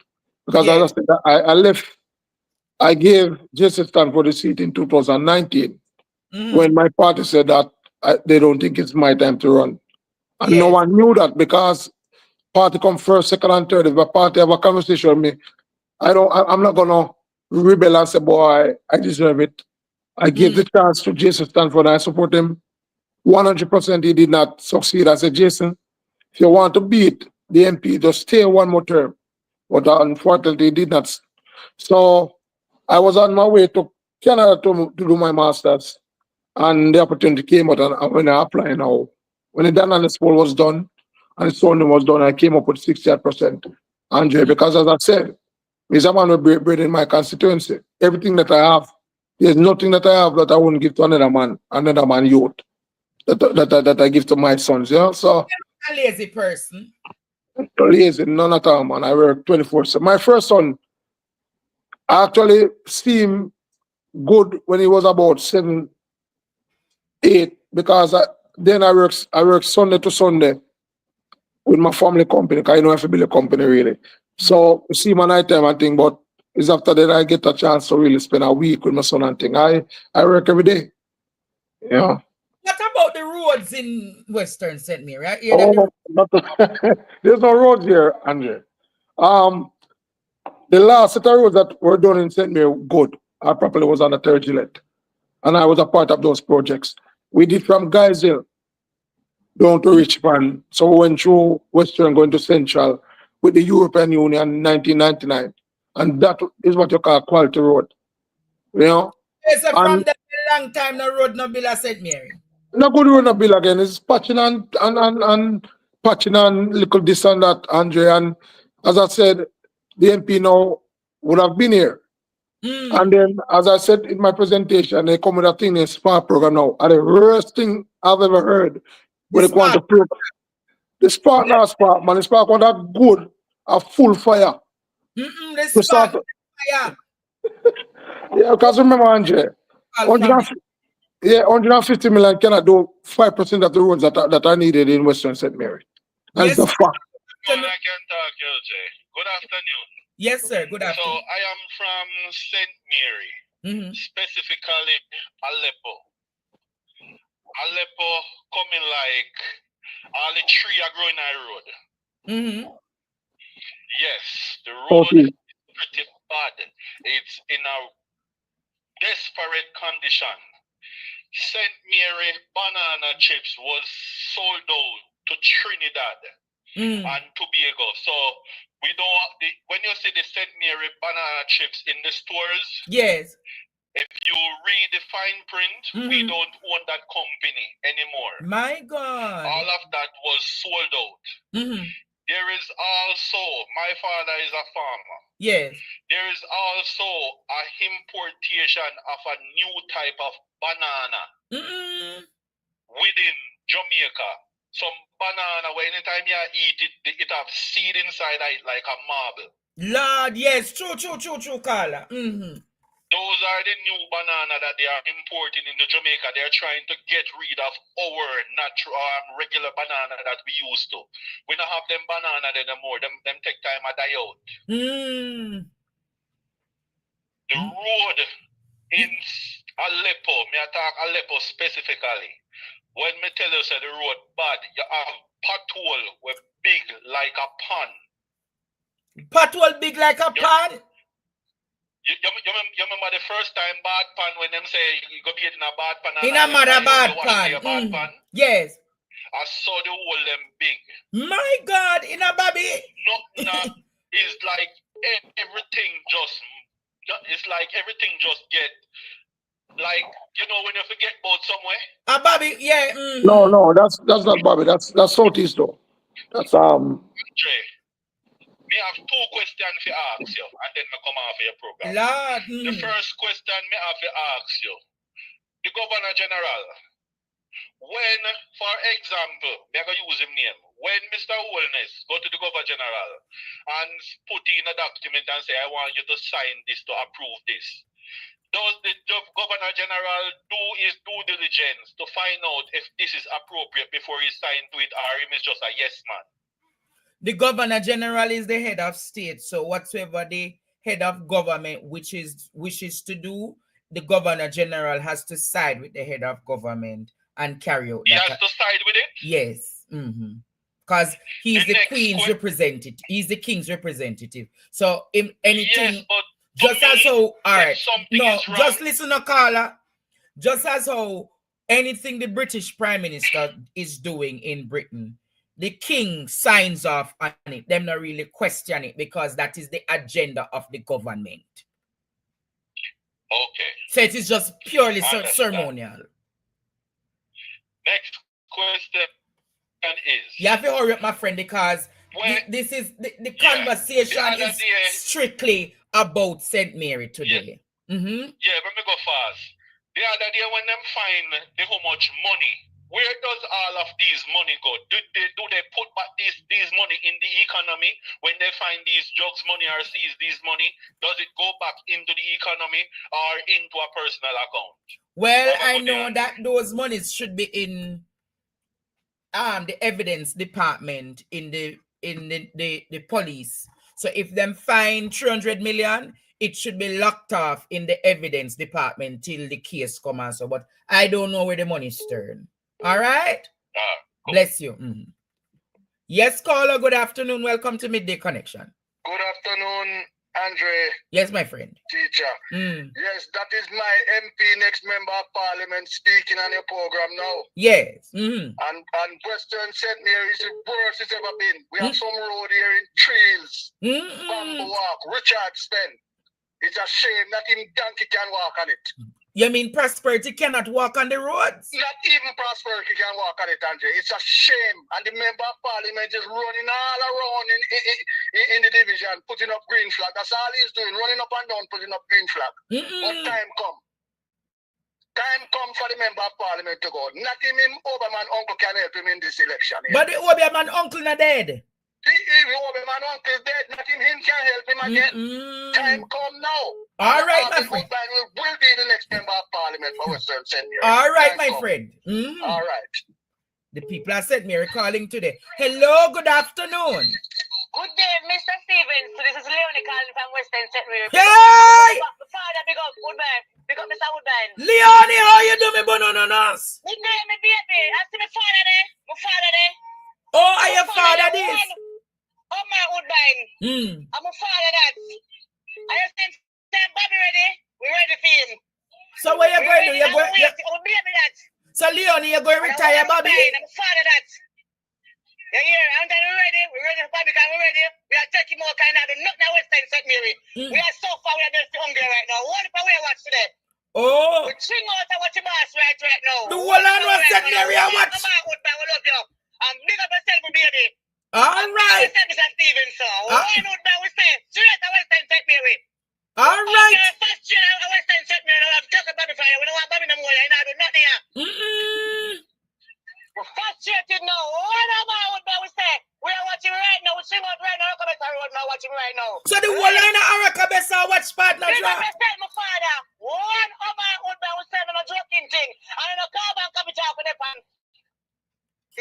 Because as I said, I left. I gave Jesse Stanford the seat in 2019 when my party said that they don't think it's my time to run. And no one knew that because party come first, second, and third. If a party have a conversation with me, I'm not gonna rebel and say, boy, I deserve it. I gave the chance to Jason Stanford and I support him 100%. He did not succeed. I said, Jason, if you want to beat the MP, just stay one more term. But unfortunately, he did not. So I was on my way to Canada to do my master's, and the opportunity came out. And when I applied now, when the analysis poll was done and the sounding was done, I came up with 68%. Andre, because as I said, he's a man who bred in my constituency. Everything that I have, there's nothing that I have that I wouldn't give to another man youth that I give to my sons. Yeah, so a lazy person. Lazy, none at all, man. I work 24/7. My first son actually seemed good when he was about 7, 8 because then I work Sunday to Sunday with my family company because I know I have to build a company really. So see my night time and thing, but it's after that I get a chance to really spend a week with my son and thing. I work every day. Yeah. What about the roads in Western St. Mary? I hear that Oh, there's no roads here, Andre. The last set of roads that were done in St. Mary good. I probably was on the third Gillette. And I was a part of those projects. We did from Guys Hill down to Richmond. So we went through Western going to Central with the European Union in 1999. And that is what you call quality road. You know? Yes, so from And the long time the road no bill at St. Mary. no good road no bill again. It's patching and patching and little this and that, Andre. And as I said, the MP now would have been here. And then, as I said in my presentation, they come with a thing in Spark program now. And the worst thing I've ever heard when it comes to program. The Spark now Spark, man. The Spark want that good, a full fire. The Spark fire. Yeah, because remember, Andre, 150 million cannot do 5% of the roads that are needed in Western St. Mary. That's Yes, the fact. I can talk, LJ. Good afternoon. Yes, sir. Good So afternoon. I am from St. Mary, specifically Aleppo. Aleppo coming like all the tree are growing on the road. Yes, the road is pretty bad. It's in a desperate condition. St. Mary banana chips was sold out to Trinidad and Tobago. So we don't. When you see the St. Mary banana chips in the stores, yes, if you read the fine print, we don't own that company anymore. My God. All of that was sold out. There is also, my father is a farmer. Yes. There is also a importation of a new type of banana within Jamaica. Some banana where anytime you eat it, it have seed inside it like a marble. Lord, yes, true, Carla. Those are the new banana that they are importing into Jamaica. They are trying to get rid of our natural regular banana that we used to. We don't have them banana anymore. Them take time to die out. The road in Aleppo, me attack Aleppo specifically. When me tell you say the road bad, you have pothole with big like a pan. Pothole big like a pan? You remember the first time bad pan when them say you go be in a bad pan? In a mother bad pan. Yes. I saw the hole them big. My God, in a baby. No, it's like everything just, it's like everything just get, like, you know when you forget about somewhere? A baby, yeah. No, that's not Bobby. That's Southeast though. That's Andre, me have two questions to ask you, and then I come off your program. Lord, The first question me have to ask you, the Governor General, when, for example, me I go use him name, when Mr. Holness go to the Governor General and put in a document and say, I want you to sign this to approve this, does the Governor General do his due diligence to find out if this is appropriate before he signs to it, or him is just a yes man? The Governor General is the head of state, so whatsoever the head of government wishes to do, the Governor General has to side with the head of government and carry out. He has to side with it? Yes. Because he's the Queen's representative. He's the King's representative. So if anything, yes, but just as how, all right, no, is wrong. Just listen to Carla. Just as how anything the British Prime Minister is doing in Britain, the King signs off on it. Them not really question it because that is the agenda of the government. Okay. So it is just purely ceremonial. Next question is... You have to hurry up, my friend, because this is the conversation is strictly about St. Mary today. Yeah, let me go fast. The other day when them find how much money Where does all of these money go? Do they put back these money in the economy when they find these drugs money or seize these money? Does it go back into the economy or into a personal account? Well, I know that those monies should be in the evidence department in the police. So if them find 300 million, it should be locked off in the evidence department till the case comes. So, but I don't know where the money's turned. All right. Bless you. Yes, caller. Good afternoon. Welcome to Midday Connection. Good afternoon, Andre. Yes, my friend. Teacher. Yes, that is my MP, next member of parliament, speaking on your program now. Yes. And Western St. Mary is the worst it's ever been. We have some road here in Trees, Bamboo Walk, Richardston. It's a shame that even donkey can walk on it. You mean Prosperity cannot walk on the roads? Not even Prosperity can walk on it, Andre. It's a shame. And the member of parliament is running all around in the division, putting up green flag. That's all he's doing, running up and down, putting up green flag. But time come. Time come for the member of parliament to go. Not even Oberman uncle can help him in this election. But the Oberman uncle not dead. The Oberman uncle is dead. Not even him can help him again. Time come now. All right, my friend. Woodbine will be the next member of parliament for Western St. Mary. All right, my friend. All right. The people of St. Mary calling today. Hello, good afternoon. Good day, Mr. Stevens. So this is Leonie calling from Western St. Mary. Hey! My father, big up Woodbine. Big up Mr. Woodbine. Leonie, how you doing, me bananas? Good day, my baby. I see my father there. My father there. Oh, are your father this? Omar Woodbine. I'm a father that. I just sent Bobby ready. We're ready for him. So what you going to do? You're going, so Leonie, you're going to retire, Bobby? I'm a father that. You're here. And then we're ready. We're ready for Bobby. We're ready. We are taking more kind of not now Western St. Mary. We are so far. We are just hungry right now. What if we watch today? Oh. We swing out and watch your boss right now. The whole on was St. Mary and watch. Omar Woodbine, we love you. Big up yourself, baby. All right. Mr. Stevenson. Why not that we say straight to Western St. Mary? All right. First straight to Western St. Mary. I have talked about Bobby. We don't want Bobby no more. I do nothing here. We're frustrated now. What about what we say? We are watching right now. We sing out right now. Come on, road now. Watching right now. So the whole line of Arakabesa watch partner. Big up yourself, my father. One Omar Woodbine was saying a joking thing. And in a carbon capital for the pan.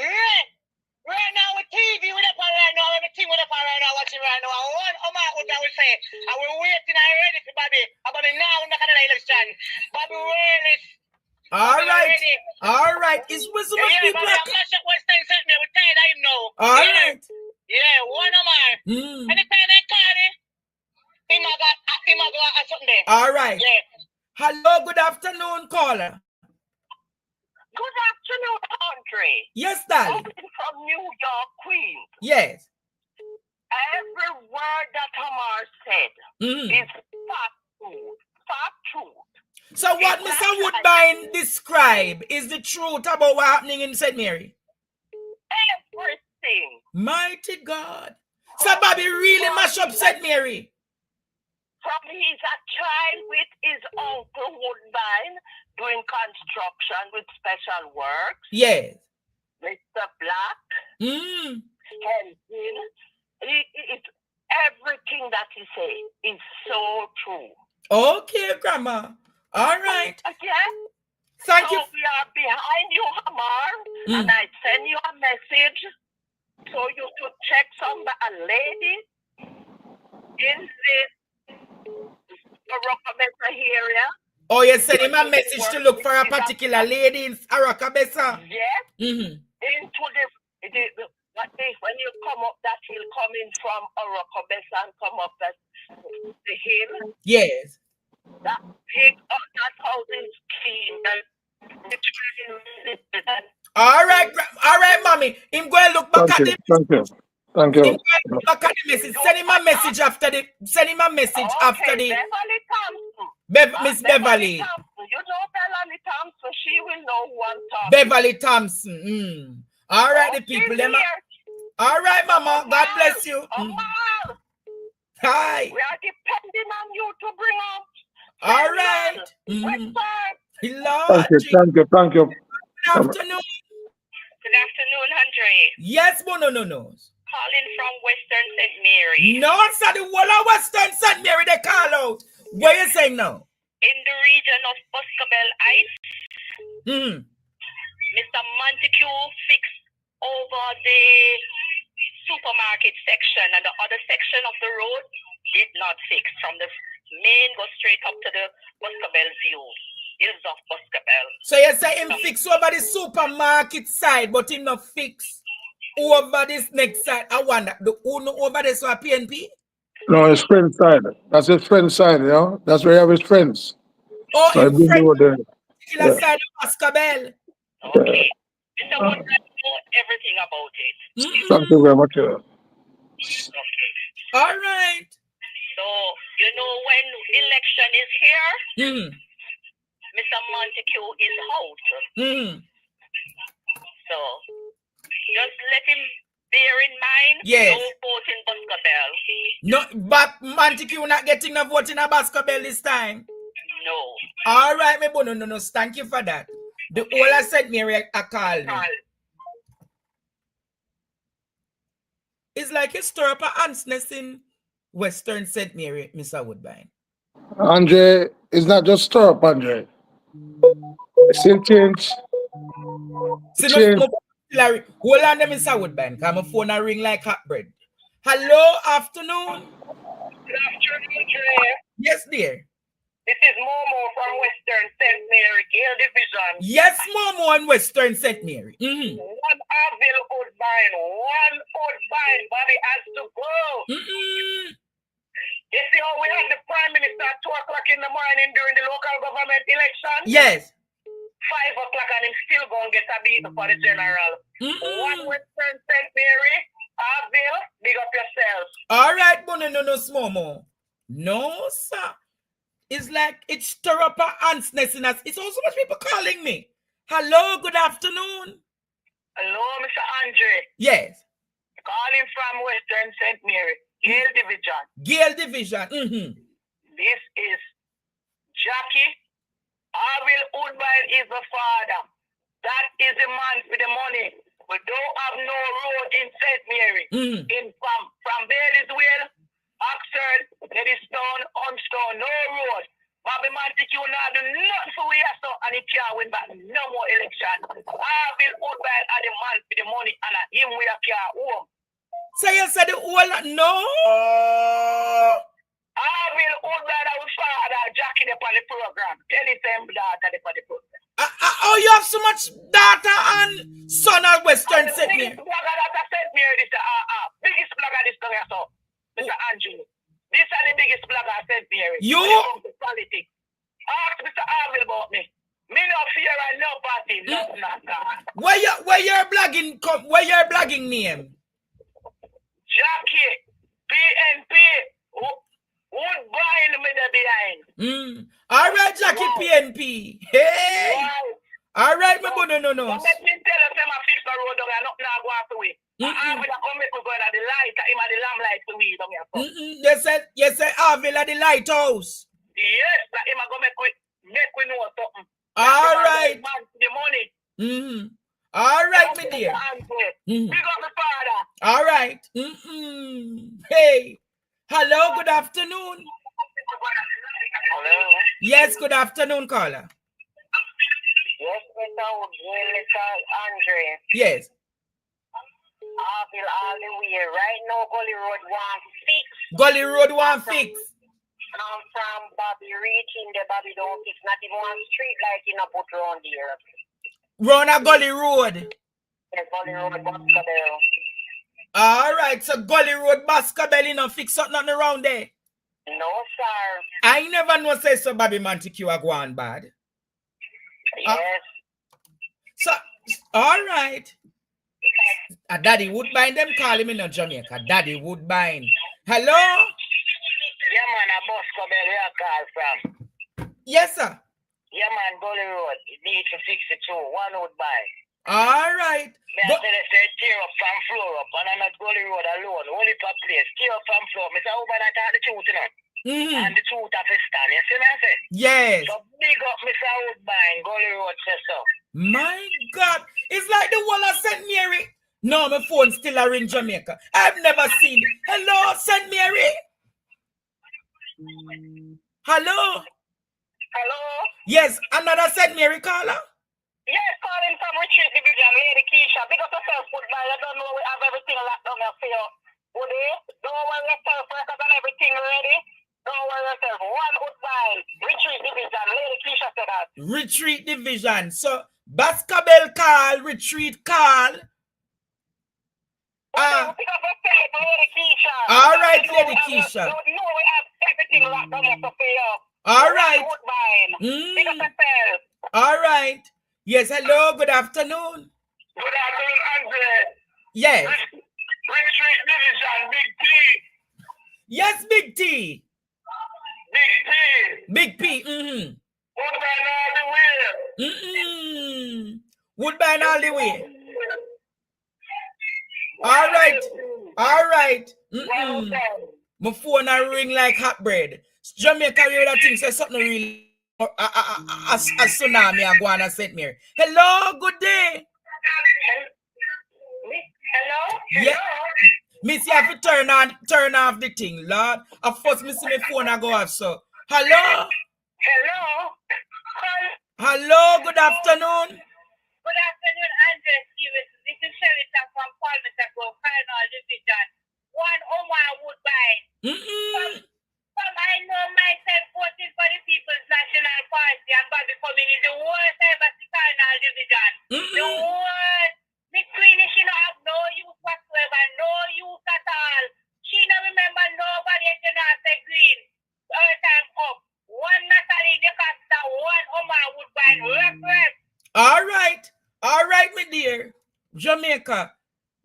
Yeah. Right now with TV with the pan right now. Everything with the pan right now. Watching right now. One Omar Woodbine will say. And we're waiting and ready for Bobby. Bobby now in the election. Bobby really. All right. All right. It's with so much people. I'm not sure what's saying something. We're tired of him now. All right. Yeah, one Omar. Anytime they call him, he might go at something there. All right. Yeah. Hello, good afternoon, caller. Good afternoon, Andre. Yes, darling. From New York, Queens. Yes. Every word that Omar said is fact food. Fact truth. So what Mr. Woodbine describe is the truth about what happening in St. Mary? Everything. Mighty God. So Bobby really mash up St. Mary? From he's a child with his uncle Woodbine doing construction with special works. Yes. Mr. Black. Helping. It's everything that he say is so true. Okay, Grandma. All right. Again. Thank you. We are behind you, Omar, and I send you a message so you should check a lady in this Arokabesa area. Oh, you send him a message to look for a particular lady in Arokabesa? Yes. Into when you come up that hill, coming from Arokabesa and come up the hill. Yes. That big, that housing scheme. All right, mommy. Him go and look back at it. Thank you. Him go and look back at the message. Send him a message after the. Send him a message after the. Beverly Thompson. Miss Beverly. Thompson. You know Beverly Thompson. She will know who I'm talking. Beverly Thompson. All right, the people. Them. All right, Mama. God bless you. Hi. We are depending on you to bring up. All right. Thank you. Good afternoon. Andre. Yes, no. Calling from Western St. Mary. No, sir, the whole of Western St. Mary, they call out. What you saying now? In the region of Boscobel Heights, Mr. Montague fixed over the supermarket section, and the other section of the road did not fix. From the main, go straight up to the Boscobel view. Hills of Boscobel. So you say him fix over the supermarket side, but him not fix over this next side. I wonder, the owner over there so a PNP? No, his friend's side. That's his friend's side, you know? That's where he have his friends. Oh, So his friend there. particular side of Boscobel. Okay. Mr. Woodbine know everything about it. Thank you very much. Okay. All right. So, you know, when election is here, Mr. Montague is out. So, just let him bear in mind, yes. no vote in Boscobel. No, but Montague not getting a vote in a Boscobel this time. No. All right, me boy, no. Thank you for that. The whole of St. Mary a call me. It's like a stir up a ansness in Western St. Mary, Mr. Woodbine. Andre, it's not just stir up, Andre. Still change. Larry, hold on, Mr. Woodbine, because my phone a ring like hot bread. Hello, afternoon. Good afternoon, Dre. Yes, dear. This is Momo from Western St. Mary, Gale Division. Yes, Momo in Western St. Mary. One Avil Woodbine, Bobby has to go. You see how we had the Prime Minister at 2 o'clock in the morning during the local government election? Yes. 5 o'clock and him still going to get a beat for the general. One Western St. Mary, Avil, big up yourself. All right, but no, Momo. No, sir. It's like it stir up a ansness in us. It's also much people calling me. Hello, good afternoon. Hello, Mr. Andre. Yes. Calling from Western St. Mary, Gale Division. Gale Division. This is Jackie. Avil Woodbine is the father. That is the man for the money. We don't have no road in St. Mary. From Bailey'sville, Oxford, Leddystone, Hunstone, no road. Bobby Montague now do nothing for we so and he can't win back no more election. Avil Woodbine are the man for the money and him we can't home. So you said the whole no? Avil Woodbine our father Jackie upon the program. Tell his same daughter upon the program. Oh, you have so much data and son of Western St. Mary. Biggest blogger that I sent me this biggest blogger this thing so. Mr. Andrew. These are the biggest blogger I sent me. You? Politics. Ask Mr. Avil about me. Me no fear and no party. No, not God. Where your blogging name? Jackie. PNP. Woodbine me the behind. All right, Jackie PNP. Hey. Wow. All right, my boy, no. Let me tell us I'm a fix the road down and not go after we. I will come make we go at the light, him at the lamplight for we down here. You said Avil at the lighthouse. Yes, like him go make we know something. All right. The money. All right, my dear. Big up the father. All right. Hey. Hello, good afternoon. Hello. Yes, good afternoon, caller. Yes, Mr. Andre. Yes. I feel all the way. Right now, Gully Road 1 fix. Gully Road 1 fix. From Bobby reaching the Bobby don't fix. Not even one street like in a put round here. Round a Gully Road. Yes, Gully Road, Boscobel. All right, so Gully Road, Boscobel, you know, fix up nothing around there. No, sir. I never know say so Bobby Montague are going bad. Yes. So, all right. Daddy Woodbine, them call him in Jamaica. Daddy Woodbine. Hello? Yeah, man, a Boscobel, where I call from. Yes, sir. Yeah, man, Gully Road. It needs to 62. One Woodbine. All right. I said they say tear up from floor up, and I'm not Gully Road alone. Only per place. Tear up from floor. Mr. Woodbine, I thought the truth, you know. And the truth of his stand. You see what I say? Yes. So big up Mr. Woodbine, Gully Road says so. My God. It's like the wall of St. Mary. No, my phone still are in Jamaica. I've never seen it. Hello, St. Mary. Hello. Hello? Yes, another St. Mary caller. Yes, calling from Retreat Division, Lady Keisha. Big up yourself, Woodbine. I don't know we have everything locked down here for you. Woody, don't worry yourself, records and everything ready. Don't worry yourself. One Woodbine, Retreat Division, Lady Keisha said that. Retreat Division. So, basketball call, retreat call. Pick up yourself, Lady Keisha. All right, Lady Keisha. Don't know we have everything locked down here for you. All right. Woodbine. Pick up yourself. All right. Yes, hello, good afternoon. Good afternoon, Andre. Yes. Retreat Division, Big T. Yes, Big T. Big T. Big P. Woodbine all the way. Woodbine all the way. All right. All right. My phone a ring like hot bread. Jamaica, you that thing say something really a tsunami a go on St. Mary. Hello, good day. Hello? Yeah. Miss, you have to turn off the thing, Lord. Of course, me see my phone a go off, so. Hello? Hello? Hello, good afternoon. Good afternoon, Andre Stevens. This is Sherita from Palmetto Grove, Final Division. One Omar Woodbine. I know myself voting for the People's National Party and Bobby coming in the worst ever Final Division. The worst. Miss Queenie, she don't have no use whatsoever, no use at all. She don't remember nobody at the North Green. Her time up. One Natalie DeCosta, one Omar Woodbine. Rep. All right, my dear. Jamaica,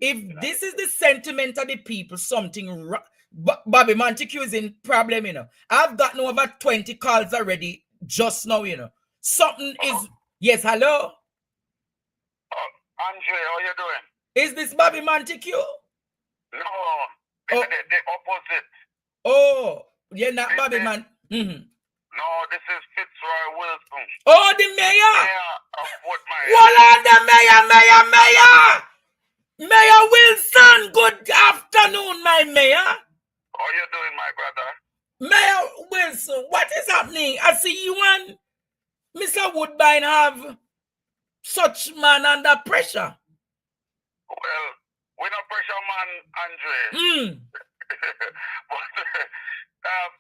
if this is the sentiment of the people, something Bobby Montague is in problem, you know. I've gotten over 20 calls already just now, you know. Something is... Yes, hello? Andre, how you doing? Is this Bobby Montague? No, the opposite. Oh, you're not Bobby Man. No, this is Fitzroy Wilson. Oh, the mayor. Mayor of Woodbine. What on the mayor? Mayor Wilson, good afternoon, my mayor. How you doing, my brother? Mayor Wilson, what is happening? I see you and Mr. Woodbine have such man under pressure. Well, we're not pressure man, Andre.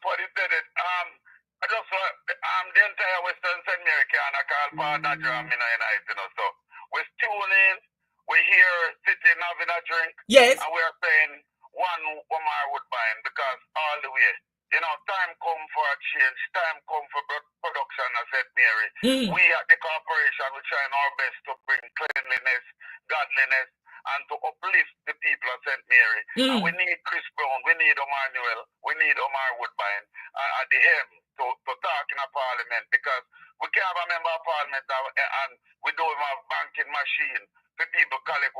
But he said it. I just the entire Western St. Mary can I call for Nigeria United, you know. So we're tuning in, we're here sitting having a drink. Yes. And we're saying one Omar Woodbine because all the way. You know, time come for a change, time come for production at St. Mary. We at the corporation, we trying our best to bring cleanliness, godliness, and to uplift the people of St. Mary. And we need Chris Brown, we need Emmanuel, we need Omar Woodbine at the hem to talk in a parliament because we can't have a member of parliament and we don't have banking machine for people collect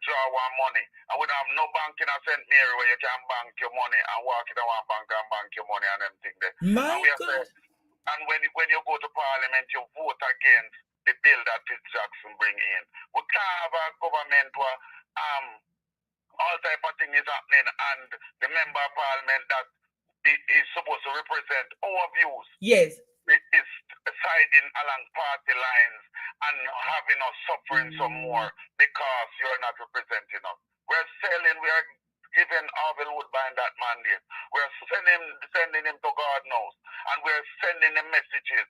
draw one money. And we don't have no bank in a St. Mary where you can bank your money and walk in a one bank and bank your money and everything there. And when you go to parliament, you vote against the bill that Fitz Jackson bring in. We can't have a government where all type of thing is happening and the member of parliament that is supposed to represent our views. Yes. It is siding along party lines and having us suffering some more because you're not representing us. We're giving Arvin Woodbine that mandate. We're sending him to God knows. And we're sending him messages.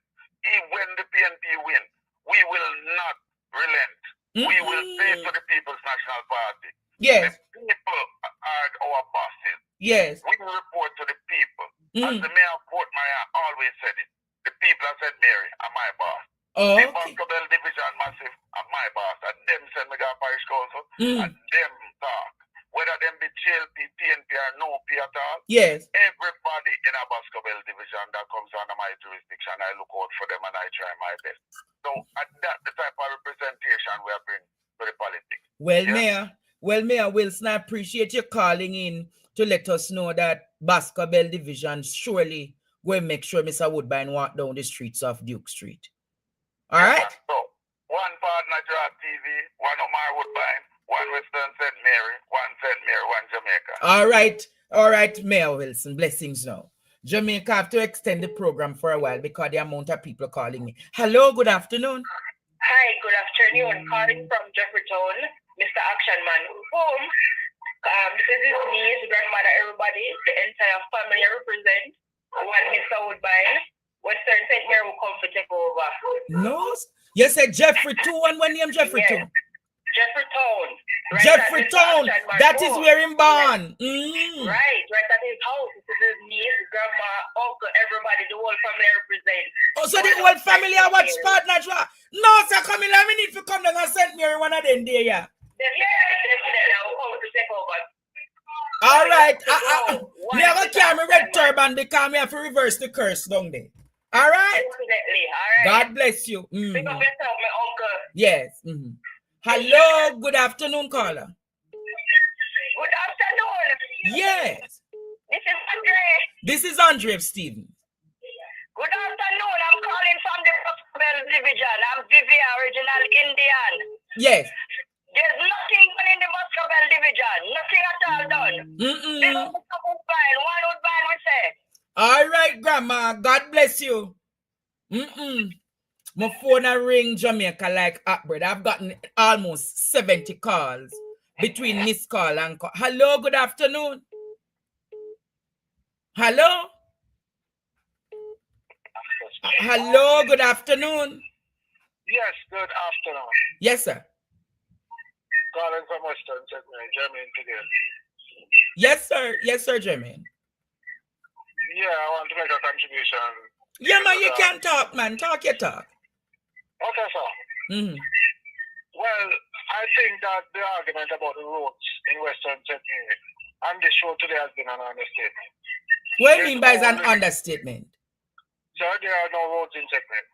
When the PNP win, we will not relent. We will say to the People's National Party. Yes. The people are our bosses. Yes. We report to the people. As the mayor of Port Maya always said it. The people of St. Mary are my boss. Oh, the okay. Basketball Division Massive are my boss. And them send me to Parish Council. And them talk. Whether them be GLP, PNP or no P at all. Yes. Everybody in a basketball division that comes under my jurisdiction, I look out for them and I try my best. So that's the type of representation we are bringing to the politics. Well, Mayor Wilson, I appreciate you calling in to let us know that basketball division surely will make sure Mr. Woodbine walk down the streets of Duke Street. All right? So, one partner Job TV, one Omar Woodbine, Western St. Mary, one Jamaica. All right, Mayor Wilson. Blessings now. Jamaica have to extend the program for a while because the amount of people calling me. Hello, good afternoon. Hi, good afternoon. Calling from Jefferton, Mr. Action Man. Home. This is his niece, grandmother, everybody, the entire family I represent. One Mr. Woodbine. Western St. Mary will come to take over. No? You said Jeffrey 2 and when name Jeffrey 2? Jefferton. Jefferton. That is where him born. Right at his house. This is his niece, grandma, uncle, everybody, the whole family I represent. Oh, so the whole family are watch partner? No, sir, come in. Let me need to come down and St. Mary one of them day, yeah. Definitely. I will come to take over. All right. Never carry red turban because me have to reverse the curse down there. All right? Definitely. All right. God bless you. Pick up yourself, my uncle. Yes. Hello, good afternoon, caller. Good afternoon. Yes. This is Andre. This is Andre Stevens. Good afternoon. I'm calling from the Muscoville Division. I'm Vivi, original Indian. Yes. There's nothing done in the Muscoville Division. Nothing at all done. Mr. Woodbine, one Woodbine we say. All right, Grandma. God bless you. My phone a ring Jamaica like upward. I've gotten almost 70 calls between missed call and call. Hello, good afternoon. Hello? Hello, good afternoon. Yes, good afternoon. Yes, sir. Calling from Western St. Mary, Jermaine today. Yes, sir. Yes, sir, Jermaine. Yeah, I want to make a contribution. Yeah, man, you can talk, man. Talk your talk. Okay, sir. Well, I think that the argument about the roads in Western St. Mary and this show today has been an understatement. What do you mean by an understatement? Sir, there are no roads in St. Mary.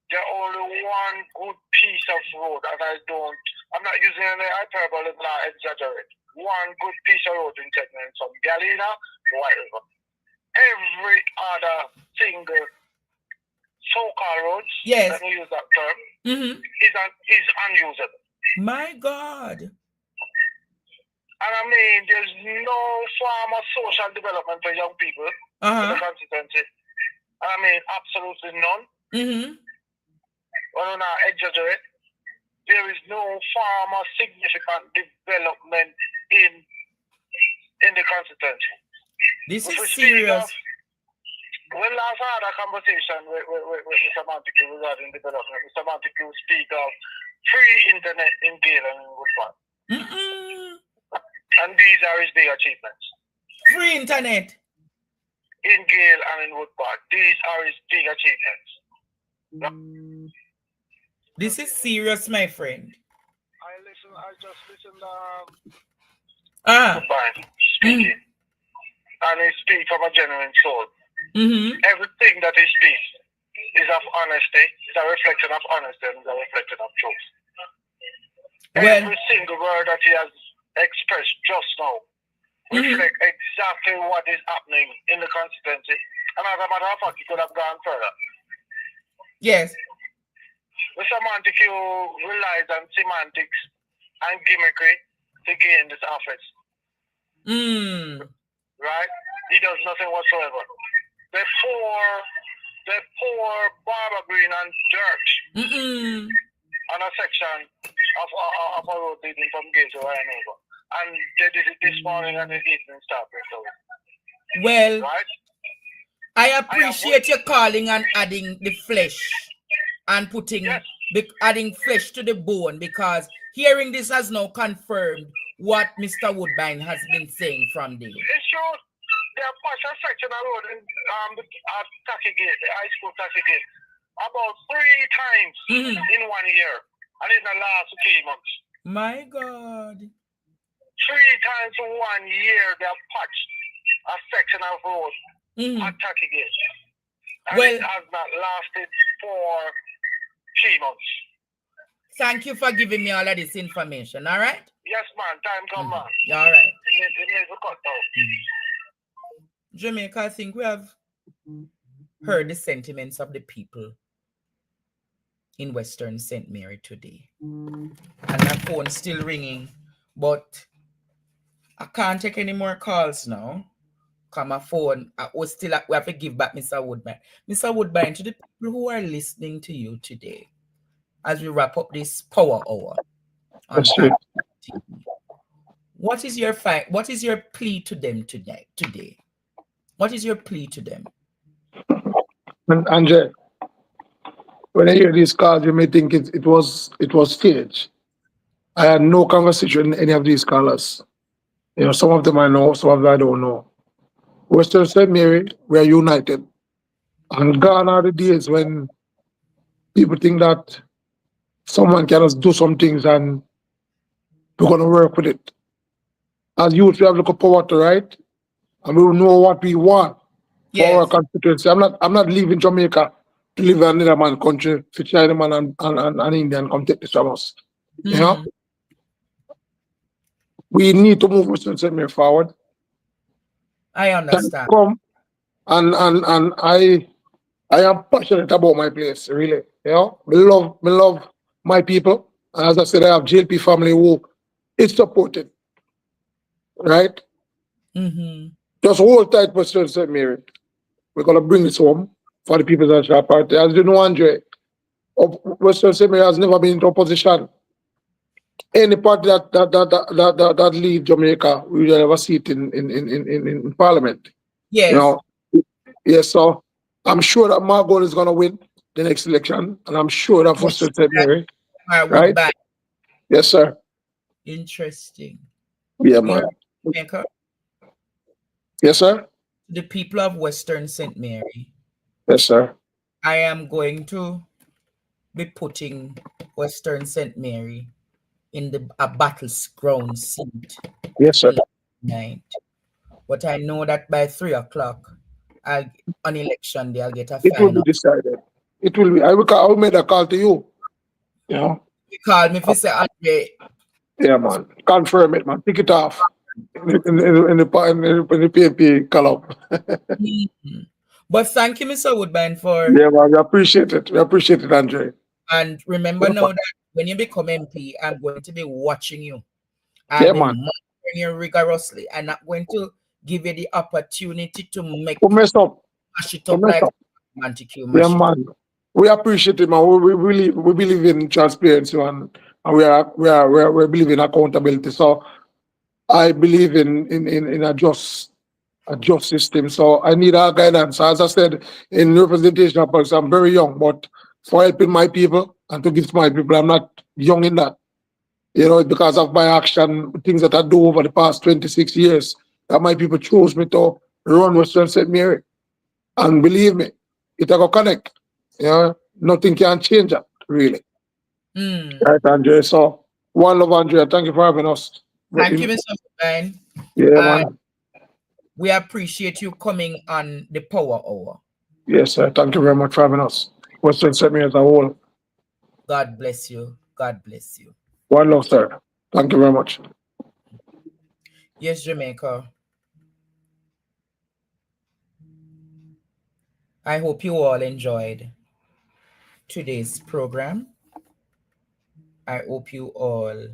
There's only one good piece of road, and I'm not using any hyperbole, not exaggerate. One good piece of road in St. Mary from Galena to White River. Every other single so-called roads, yes, let me use that term, is unusable. My God. And I mean, there's no form of social development for young people in the constituency. I mean, absolutely none. Well, I'm not exaggerate. There is no form of significant development in the constituency. This is serious. When last I had a conversation with Mr. Montague regarding development, Mr. Montague speak of free internet in Gale and in Woodbine. And these are his big achievements. Free internet in Gale and in Woodbine. These are his big achievements. This is serious, my friend. I just listened Woodbine speaking. And he speaks from a genuine soul. Everything that he speaks is of honesty, is a reflection of honesty, and is a reflection of truth. Every single word that he has expressed just now reflect exactly what is happening in the constituency. And as a matter of fact, he could have gone further. Yes. Mr. Montague relies on semantics and gimmickry to gain this office. Right? He does nothing whatsoever. They pour Barbara Green and dirt on a section of a road leading from Gate to Rhinover. And they did it this morning and they didn't stop it. Well, right? I appreciate you calling and adding the flesh and putting adding flesh to the bone, because hearing this has now confirmed what Mr. Woodbine has been saying from there. It's true. They have passed a section of road at Taxi Gate, the high school Taxi Gate, about 3 times in 1 year. And it's the last 3 months. My God. 3 times in 1 year they have patched a section of road at Taxi Gate. And it has not lasted for 3 months. Thank you for giving me all of this information, all right? Yes, man. Time come, man. All right. It needs to cut out. Jamaica, I think we have heard the sentiments of the people in Western St. Mary today. And my phone's still ringing But I can't take any more calls now. Cause my phone, I was still we have to give back Mr. Woodbine. Mr. Woodbine, to the people who are listening to you today, as we wrap up this power hour on That's true. TV, what is your what is your plea to them today? What is your plea to them? And Andre, when I hear these calls, you may think it was staged. I had no conversation with any of these callers. Some of them I know, some of them I don't know. Western St. Mary, we are united. And gone are the days when people think that someone can just do some things and we're going to work with it. As youth, we have to look power to right, and we will know what we want for our Yes. constituency. I'm not leaving Jamaica to live in another man country, for Chinaman and Indian come take this from us. Mm, We need to move Western St. Mary forward. I Time understand. come, and I am passionate about my place, really. Me love my people. And as I said, I have JLP family who is supported, right? Mm-hmm. Just hold tight, Western St. Mary. We're gonna bring this home for the People's National Party. As you know, Andre, Western St. Mary has never been into opposition. Any party that leave Jamaica, we will never see it in Parliament. You Yes. know, yes. So I'm sure that Margot is gonna win the next election, and I'm sure that Western St. Mary, I would right? buy. Yes, sir. Interesting. Yeah, You man. heard, Jamaica? Yes, sir. The people of Western St. Mary, Yes, sir. I am going to be putting Western St. Mary in a battleground seat Yes, sir. in night. But I know that by 3 o'clock, on election day, I'll get a It will be final. decided. It will be. I will make a call to you. You know. You call me if you say, Andre, Yeah, man. Confirm it, man. Take it off in the PAP column. mhm. But thank you, Mr. Woodbine, for, Yeah, man. We appreciate it. We appreciate it, Andre. and remember now that when you become MP, I'm going to be watching you. I'll Yeah, be man. monitoring you rigorously. I'm not going to give you the opportunity to Don't make mess up. mash it Don't up mess like up. Manticue, Yeah, mash it up. man. We appreciate it, man. We believe in transparency, and we believe in accountability. So I believe in a just system. So I need our guidance. As I said, in representation of politics, I'm very young, but for helping my people and to give to my people, I'm not young in that. It's because of my action, things that I do over the past 26 years, that my people chose me to run Western St. Mary. And believe me, it will connect. Nothing can change that, really. Mm. Right, Andrea? So, one love, Andrea. Thank you for having us. Thank you, Mr. Woodbine. Yeah, And man. we appreciate you coming on the Power Hour. Yes, sir. Thank you very much for having us. Western St. Mary as a whole. God bless you. God bless you. One love, sir. Thank you very much. Yes, Jamaica. I hope you all enjoyed today's program. I hope you all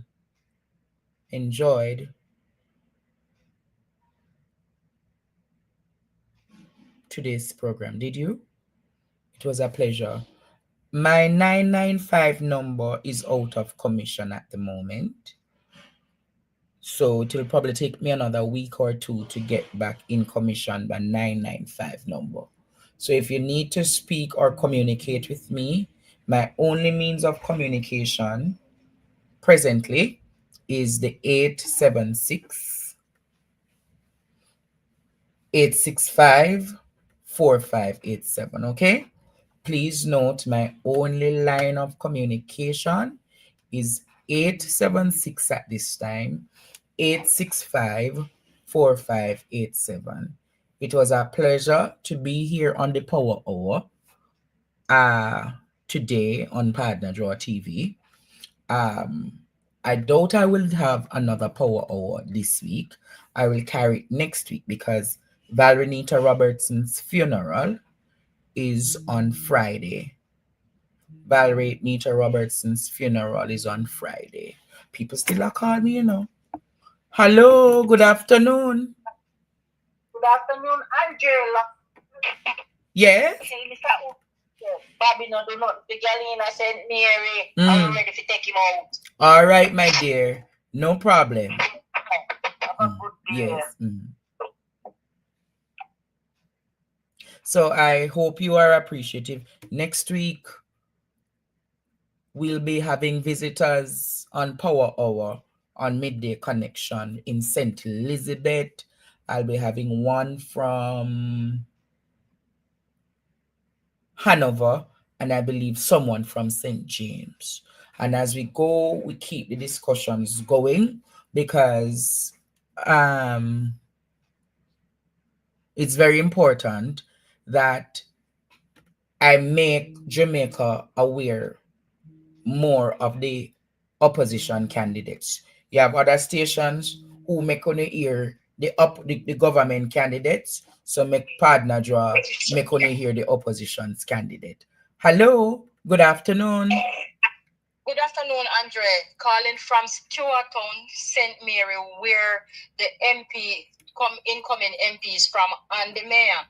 enjoyed today's program. Did you? It was a pleasure. My 995 number is out of commission at the moment. So it will probably take me another week or two to get back in commission by 995 number. So if you need to speak or communicate with me, my only means of communication presently is the 865-4587. Okay? Please note my only line of communication is 876 at this time, 865-4587. It was a pleasure to be here on the Power Hour today on Partner Draw TV. I doubt I will have another Power Hour this week. I will carry it next week because Valenita Robertson's funeral is on Friday. Valerie Nita Robertson's funeral is on Friday. People still are calling me, Hello, good afternoon. Good afternoon, Angela. Yes? Hey, Mr. Bobby, no, do not. The girl in St. Mary. I'm ready to take him out. All right, my dear. No problem. Have a good day. Yes. So I hope you are appreciative. Next week, we'll be having visitors on Power Hour on Midday Connection in St. Elizabeth. I'll be having one from Hanover, and I believe someone from St. James. And as we go, we keep the discussions going because it's very important that I make Jamaica aware more of the opposition candidates. You have other stations who make on hear the government candidates, so make partner draw make on hear the opposition's candidate. Hello, good afternoon. Good afternoon, Andre. Calling from Stewartown, St. Mary, where the incoming MPs from and the mayor.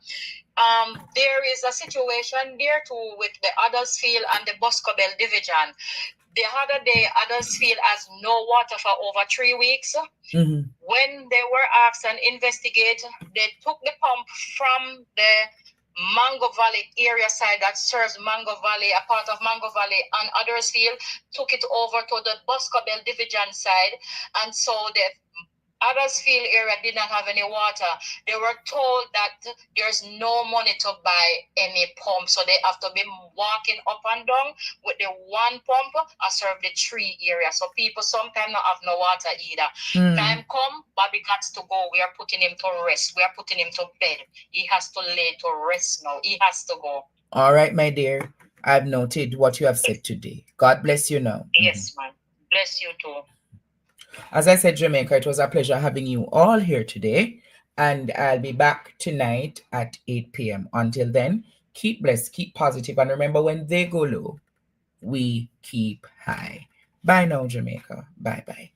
There is a situation there too with the Huddersfield and the Boscobel division. The other day, Huddersfield has no water for over 3 weeks. When they were asked and investigate, they took the pump from the Mango Valley area side that serves Mango Valley, a part of Mango Valley and Huddersfield, took it over to the Boscobel division side, and so the Huddersfield area did not have any water. They were told that there's no money to buy any pump, so they have to be walking up and down with the one pump and serve the 3 areas. So people sometimes not have no water either. Time come, Bobby got to go. We are putting him to rest. We are putting him to bed. He has to lay to rest now. He has to go. All right, my dear. I've noted what you have said today. God bless you now. Yes, man. Bless you too. As I said, Jamaica, it was a pleasure having you all here today. And I'll be back tonight at 8 p.m. Until then, keep blessed, keep positive, and remember, when they go low, we keep high. Bye now, Jamaica. Bye-bye.